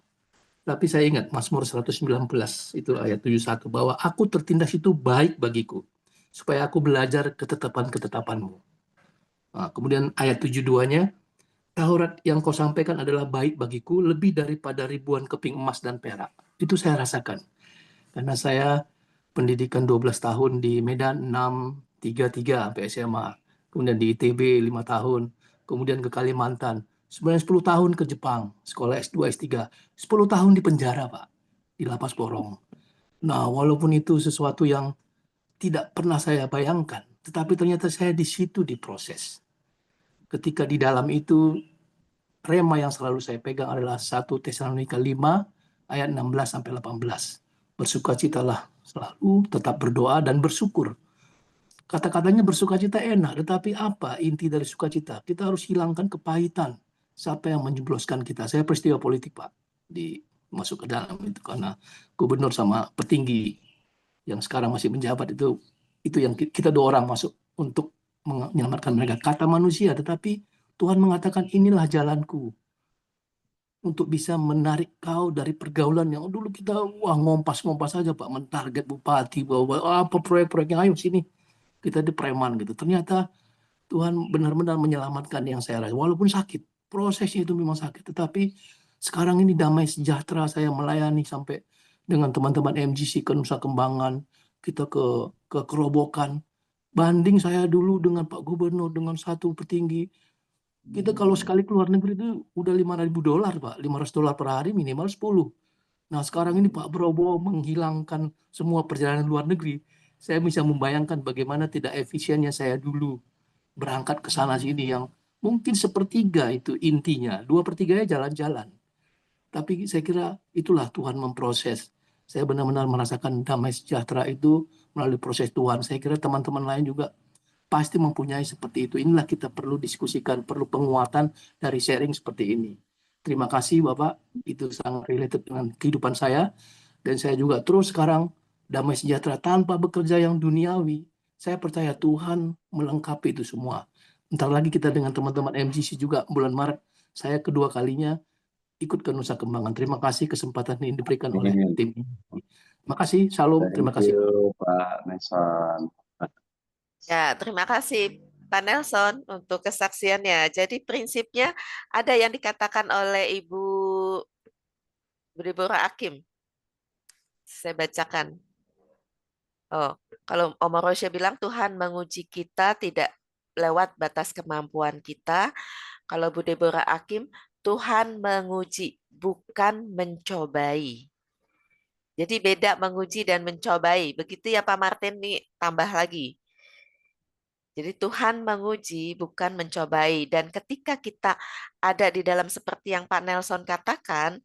Tapi saya ingat Mazmur 119 itu ayat 71 bahwa aku tertindas itu baik bagiku supaya aku belajar ketetapan-ketetapanmu. Nah, kemudian ayat 72-nya, Taurat yang kau sampaikan adalah baik bagiku lebih daripada ribuan keping emas dan perak. Itu saya rasakan. Karena saya pendidikan 12 tahun di Medan, 633 sampai SMA. Kemudian di ITB 5 tahun. Kemudian ke Kalimantan. Sebenarnya 10 tahun ke Jepang, sekolah S2, S3. 10 tahun di penjara, Pak. Di lapas Porong. Nah, walaupun itu sesuatu yang tidak pernah saya bayangkan, tetapi ternyata saya di situ diproses. Ketika di dalam itu, rema yang selalu saya pegang adalah 1 Tesalonika 5 ayat 16-18. Bersukacitalah selalu, tetap berdoa dan bersyukur. Kata-katanya bersukacita enak, tetapi apa inti dari sukacita? Kita harus hilangkan kepahitan. Siapa yang menjebloskan kita? Saya peristiwa politik, Pak, masuk ke dalam itu karena gubernur sama petinggi yang sekarang masih menjabat itu yang kita 2 orang masuk untuk menyelamatkan mereka. Kata manusia, tetapi Tuhan mengatakan inilah jalanku untuk bisa menarik kau dari pergaulan yang dulu kita ngompas-ngompas saja, Pak, mentarget bupati bahwa apa proyek-proyeknya, ayo sini kita di preman gitu. Ternyata Tuhan benar-benar menyelamatkan yang saya rasakan walaupun sakit. Prosesnya itu memang sakit, tetapi sekarang ini damai sejahtera, saya melayani sampai dengan teman-teman MGC ke Nusa Kembangan, kita ke Kerobokan. Banding saya dulu dengan Pak Gubernur, dengan satu petinggi, kita kalau sekali keluar negeri itu udah $5.000, Pak. $500 per hari, minimal 10. Nah, sekarang ini Pak Prabowo menghilangkan semua perjalanan luar negeri. Saya bisa membayangkan bagaimana tidak efisiennya saya dulu berangkat ke sana sini yang mungkin 1/3 itu intinya. 2/3-nya jalan-jalan. Tapi saya kira itulah Tuhan memproses. Saya benar-benar merasakan damai sejahtera itu melalui proses Tuhan. Saya kira teman-teman lain juga pasti mempunyai seperti itu. Inilah kita perlu diskusikan, perlu penguatan dari sharing seperti ini. Terima kasih Bapak, itu sangat related dengan kehidupan saya. Dan saya juga terus sekarang damai sejahtera tanpa bekerja yang duniawi. Saya percaya Tuhan melengkapi itu semua. Ntar lagi kita dengan teman-teman MGC juga bulan Maret, saya kedua kalinya ikut ke Nusa Kembangan. Terima kasih kesempatan ini diberikan oleh tim. Terima kasih, Shalom. Terima kasih. Thank you, Pak Nelson. Ya, terima kasih Pak Nelson untuk kesaksiannya. Jadi prinsipnya ada yang dikatakan oleh Ibu Deborah Akim. Saya bacakan. Oh, kalau Omar Rosya bilang Tuhan menguji kita tidak lewat batas kemampuan kita. Kalau Bu Deborah Akim, Tuhan menguji, bukan mencobai. Jadi beda menguji dan mencobai. Begitu ya Pak Martin, nih tambah lagi. Jadi Tuhan menguji, bukan mencobai. Dan ketika kita ada di dalam seperti yang Pak Nelson katakan,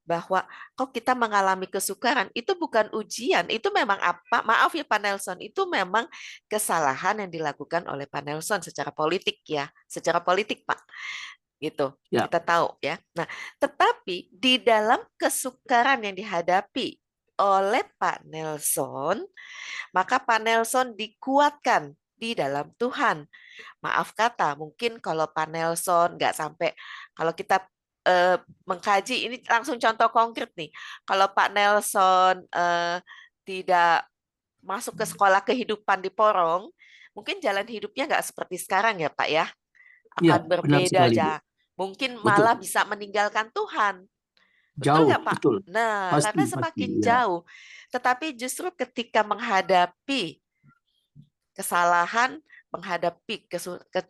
bahwa kok kita mengalami kesukaran, itu bukan ujian, itu memang apa? Maaf ya Pak Nelson, itu memang kesalahan yang dilakukan oleh Pak Nelson secara politik ya, secara politik Pak. Gitu, Ya. kita tahu ya. Nah, tetapi di dalam kesukaran yang dihadapi oleh Pak Nelson, maka Pak Nelson dikuatkan di dalam Tuhan. Maaf kata, mungkin kalau Pak Nelson nggak sampai, kalau kita mengkaji, ini langsung contoh konkret nih. Kalau Pak Nelson tidak masuk ke sekolah kehidupan di Porong, mungkin jalan hidupnya nggak seperti sekarang ya Pak ya. Ya, Akan benar berbeda sekali, Bu. aja. Mungkin Betul. malah bisa meninggalkan Tuhan. Betul Jauh, nggak Pak? betul. Nah, Pasti, karena pasti, semakin ya. jauh. Tetapi justru ketika menghadapi kesalahan,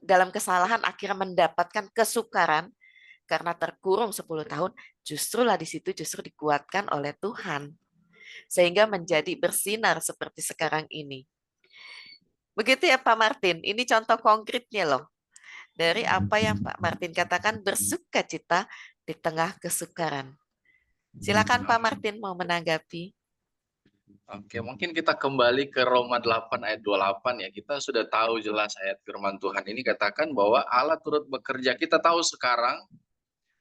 dalam kesalahan akhirnya mendapatkan kesukaran karena terkurung 10 tahun, justrulah di situ justru dikuatkan oleh Tuhan. Sehingga menjadi bersinar seperti sekarang ini. Begitu ya Pak Martin, ini contoh konkretnya loh. Dari apa yang Pak Martin katakan, bersukacita di tengah kesukaran. Silakan Pak Martin mau menanggapi. Oke, mungkin kita kembali ke Roma 8 ayat 28 ya. Kita sudah tahu jelas ayat firman Tuhan ini katakan bahwa Allah turut bekerja. Kita tahu sekarang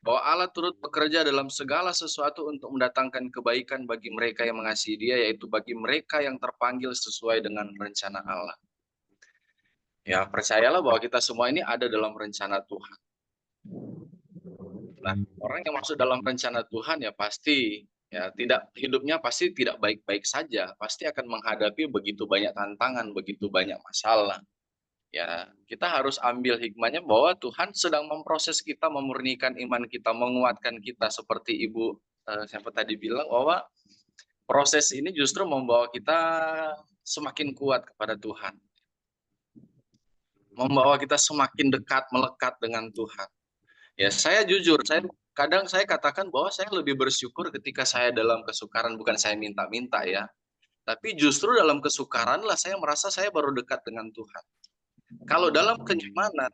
bahwa Allah turut bekerja dalam segala sesuatu untuk mendatangkan kebaikan bagi mereka yang mengasihi Dia, yaitu bagi mereka yang terpanggil sesuai dengan rencana Allah. Ya, percayalah bahwa kita semua ini ada dalam rencana Tuhan. Nah, orang yang masuk dalam rencana Tuhan ya pasti ya hidupnya pasti tidak baik-baik saja, pasti akan menghadapi begitu banyak tantangan, begitu banyak masalah. Ya, kita harus ambil hikmahnya bahwa Tuhan sedang memproses kita, memurnikan iman kita, menguatkan kita seperti Ibu siapa tadi bilang bahwa proses ini justru membawa kita semakin kuat kepada Tuhan. Membawa kita semakin dekat, melekat dengan Tuhan. Ya, saya jujur, kadang saya katakan bahwa saya lebih bersyukur ketika saya dalam kesukaran, bukan saya minta-minta ya. Tapi justru dalam kesukaran lah saya merasa saya baru dekat dengan Tuhan. Kalau dalam kenyamanan,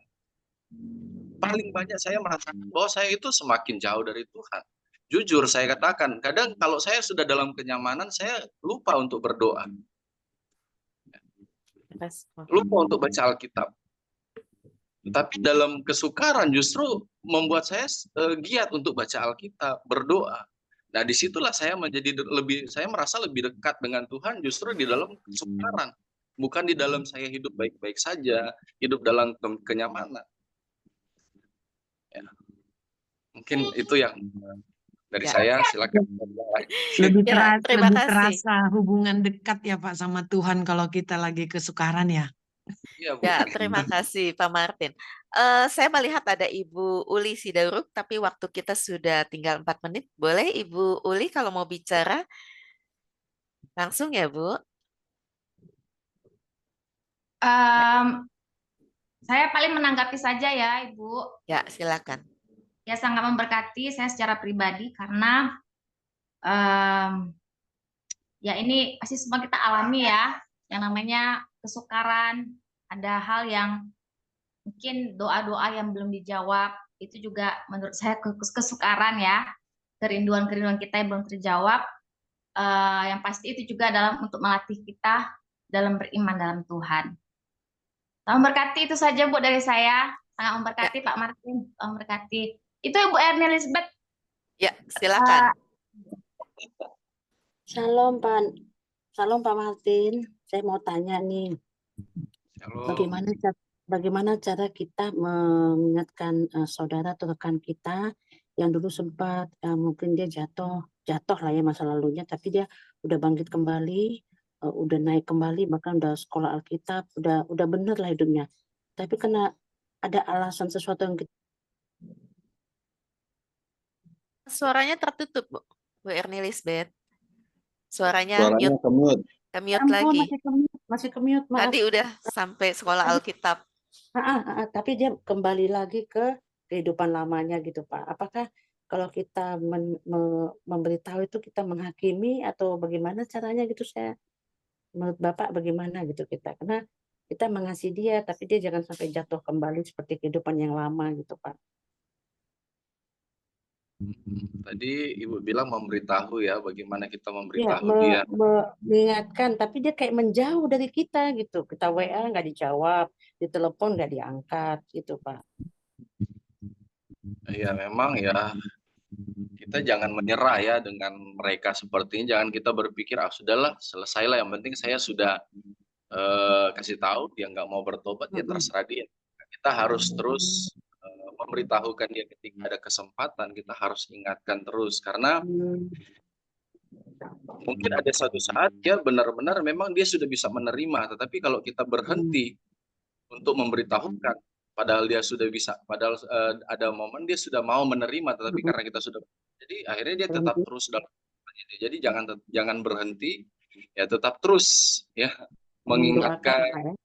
paling banyak saya merasakan bahwa saya itu semakin jauh dari Tuhan. Jujur saya katakan, kadang kalau saya sudah dalam kenyamanan, saya lupa untuk berdoa. Lupa untuk baca Alkitab. Tapi dalam kesukaran justru membuat saya giat untuk baca Alkitab, berdoa. Nah, disitulah saya merasa lebih dekat dengan Tuhan justru di dalam kesukaran. Bukan di dalam saya hidup baik-baik saja, hidup dalam kenyamanan. Ya. Mungkin itu yang dari saya, silakan. Lebih terasa hubungan dekat ya Pak sama Tuhan kalau kita lagi kesukaran ya. Ya, terima kasih Pak Martin. Saya melihat ada Ibu Uli Sidaruk, tapi waktu kita sudah tinggal 4 menit. Boleh Ibu Uli kalau mau bicara? Langsung ya Bu. Saya paling menanggapi saja ya Ibu. Ya, silakan. Ya, sangat memberkati saya secara pribadi karena ya ini pasti semua kita alami ya, yang namanya kesukaran, ada hal yang mungkin doa-doa yang belum dijawab, itu juga menurut saya kesukaran ya, kerinduan-kerinduan kita yang belum terjawab, yang pasti itu juga untuk melatih kita dalam beriman dalam Tuhan. Tuhan memberkati, itu saja Bu dari saya. Sangat memberkati Pak Martin, Tuhan memberkati. Itu Ibu Ernie Elizabeth. Ya, silakan. Shalom Pak Martin. Saya mau tanya nih. Bagaimana cara kita mengingatkan saudara atau rekan kita yang dulu sempat mungkin dia jatuh lah ya masa lalunya, tapi dia udah bangkit kembali, udah naik kembali, bahkan udah sekolah Alkitab, udah bener lah hidupnya. tapi karena ada alasan sesuatu yang Suaranya tertutup, Bu Erni Lisbeth. Suaranya Suaranya mute, kemut. mute ampun, lagi. masih ke-mute, maaf. Tadi udah sampai sekolah Alkitab. Tapi dia kembali lagi ke kehidupan lamanya gitu Pak. Apakah kalau kita memberitahu itu kita menghakimi atau bagaimana caranya gitu, saya menurut Bapak bagaimana gitu kita, karena kita mengasihi dia tapi dia jangan sampai jatuh kembali seperti kehidupan yang lama gitu Pak. Tadi Ibu bilang memberitahu ya, bagaimana kita Iya, memberitahu dia. mengingatkan, tapi dia kayak menjauh dari kita gitu. Kita WA nggak dijawab, ditelepon nggak diangkat gitu Pak. Ya memang ya, kita jangan menyerah ya dengan mereka seperti ini. Jangan kita berpikir, ah sudahlah, selesailah. Yang penting saya sudah kasih tahu, dia nggak mau bertobat, ya terserah dia. Kita harus terus memberitahukan dia ketika ada kesempatan. Kita harus ingatkan terus, karena mungkin ada suatu saat dia benar-benar memang dia sudah bisa menerima, tetapi kalau kita berhenti untuk memberitahukan, padahal dia sudah bisa, padahal ada momen dia sudah mau menerima, tetapi karena kita sudah, jadi akhirnya dia tetap terus dalam itu. Jadi jangan berhenti, ya tetap terus ya mengingatkan,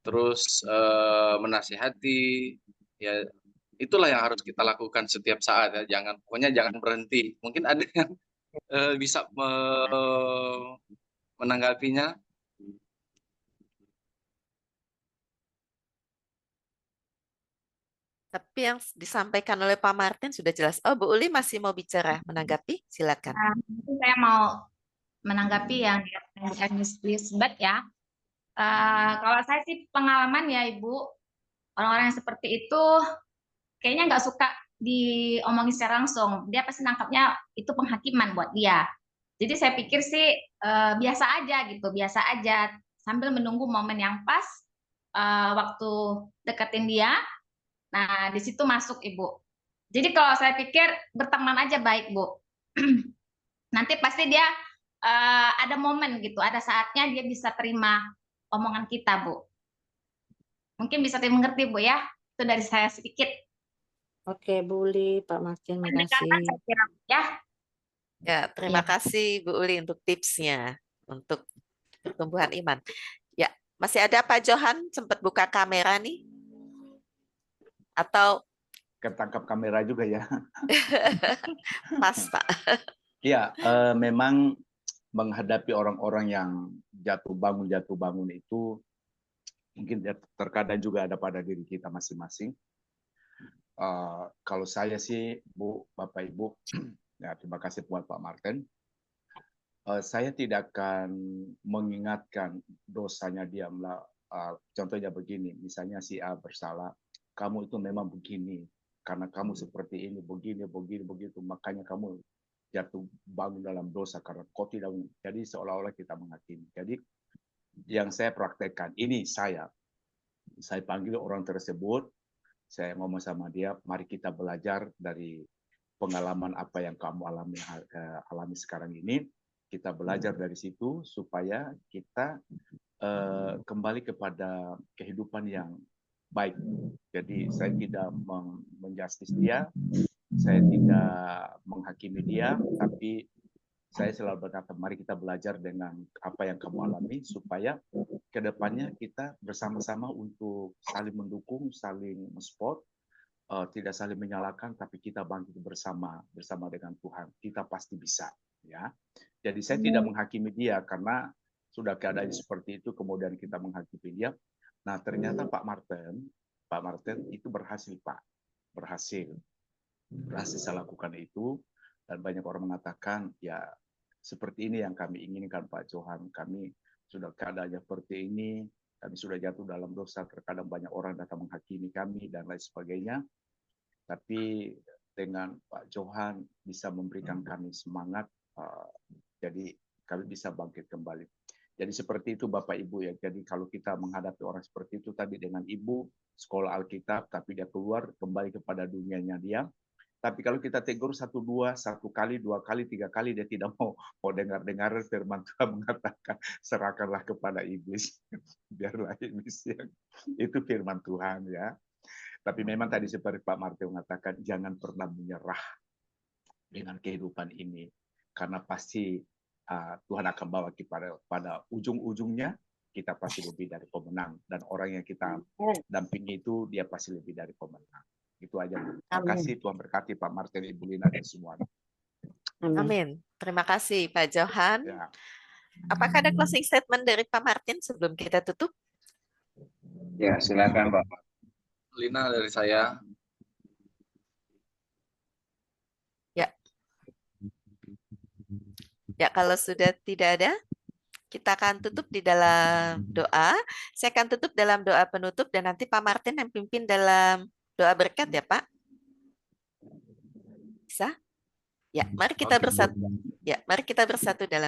terus menasihati, ya itulah yang harus kita lakukan setiap saat ya. Pokoknya jangan berhenti. Mungkin ada yang bisa menanggapinya. Tapi yang disampaikan oleh Pak Martin sudah jelas. Oh, Bu Uli masih mau bicara, menanggapi? Silakan. Saya mau menanggapi yang dikatakan Miss Lisbeth ya. Kalau saya sih pengalaman ya Ibu, orang-orang yang seperti itu kayaknya nggak suka diomongin secara langsung. Dia pasti nangkapnya itu penghakiman buat dia. Jadi saya pikir sih biasa aja gitu, biasa aja sambil menunggu momen yang pas waktu deketin dia. Nah, di situ masuk Ibu. Jadi kalau saya pikir berteman aja baik, Bu. Nanti pasti dia ada momen gitu, ada saatnya dia bisa terima omongan kita, Bu. Mungkin bisa dimengerti, Bu ya. Itu dari saya sedikit. Oke, Bu Uli, Pak Martin, makasih. Ya. Ya, terima kasih Bu Uli untuk tipsnya untuk pertumbuhan iman. Ya, masih ada Pak Johan, sempat buka kamera nih? Atau ketangkap kamera juga ya. Pas, Pak. Iya, memang menghadapi orang-orang yang jatuh bangun itu mungkin terkadang juga ada pada diri kita masing-masing. Kalau saya sih, Bu, Bapak, Ibu, ya terima kasih buat Pak Martin. Saya tidak akan mengingatkan dosanya dia. Contohnya begini, misalnya si A bersalah, kamu itu memang begini, karena kamu seperti ini, begini, begitu, makanya kamu jatuh bangun dalam dosa karena kau tidak. Jadi seolah-olah kita menghakimi. Jadi yang saya praktekkan, ini saya panggil orang tersebut, saya ngomong sama dia, mari kita belajar dari pengalaman apa yang kamu alami sekarang ini. Kita belajar dari situ supaya kita kembali kepada kehidupan yang baik. Jadi saya tidak menjustis dia, saya tidak menghakimi dia, tapi saya selalu berkata, mari kita belajar dengan apa yang kamu alami, supaya ke depannya kita bersama-sama untuk saling mendukung, saling mensupport, tidak saling menyalahkan, tapi kita bangkit bersama dengan Tuhan. Kita pasti bisa. Ya. Jadi saya tidak menghakimi dia, karena sudah keadaannya seperti itu, kemudian kita menghakimi dia. Nah, ternyata Pak Martin itu berhasil, Pak. Berhasil saya lakukan itu, dan banyak orang mengatakan, ya seperti ini yang kami inginkan Pak Johan, kami sudah keadaannya seperti ini, kami sudah jatuh dalam dosa, terkadang banyak orang datang menghakimi kami, dan lain sebagainya. Tapi dengan Pak Johan bisa memberikan kami semangat, jadi kami bisa bangkit kembali. Jadi seperti itu Bapak Ibu ya. Jadi kalau kita menghadapi orang seperti itu tadi dengan Ibu, sekolah Alkitab, tapi dia keluar kembali kepada dunianya dia, Tapi kalau kita tegur satu kali, 2 kali, 3 kali, dia tidak mau dengar firman Tuhan mengatakan, serahkanlah kepada iblis. Biarlah iblis yang itu firman Tuhan ya. Tapi memang tadi seperti Pak Martin mengatakan, jangan pernah menyerah dengan kehidupan ini. Karena pasti Tuhan akan bawa kita pada ujung-ujungnya, kita pasti lebih dari pemenang. Dan orang yang kita dampingi itu, dia pasti lebih dari pemenang. Itu aja. Terima kasih, Tuhan berkati Pak Martin, Ibu Lina, dan semua. Amin. Terima kasih Pak Johan. Ya. Apakah ada closing statement dari Pak Martin sebelum kita tutup? Ya, silakan Pak. Lina dari saya. Ya, kalau sudah tidak ada, kita akan tutup di dalam doa. Saya akan tutup dalam doa penutup dan nanti Pak Martin yang pimpin dalam doa berkat ya Pak. Bisa? Ya, mari kita bersatu. Ya, mari kita bersatu dalam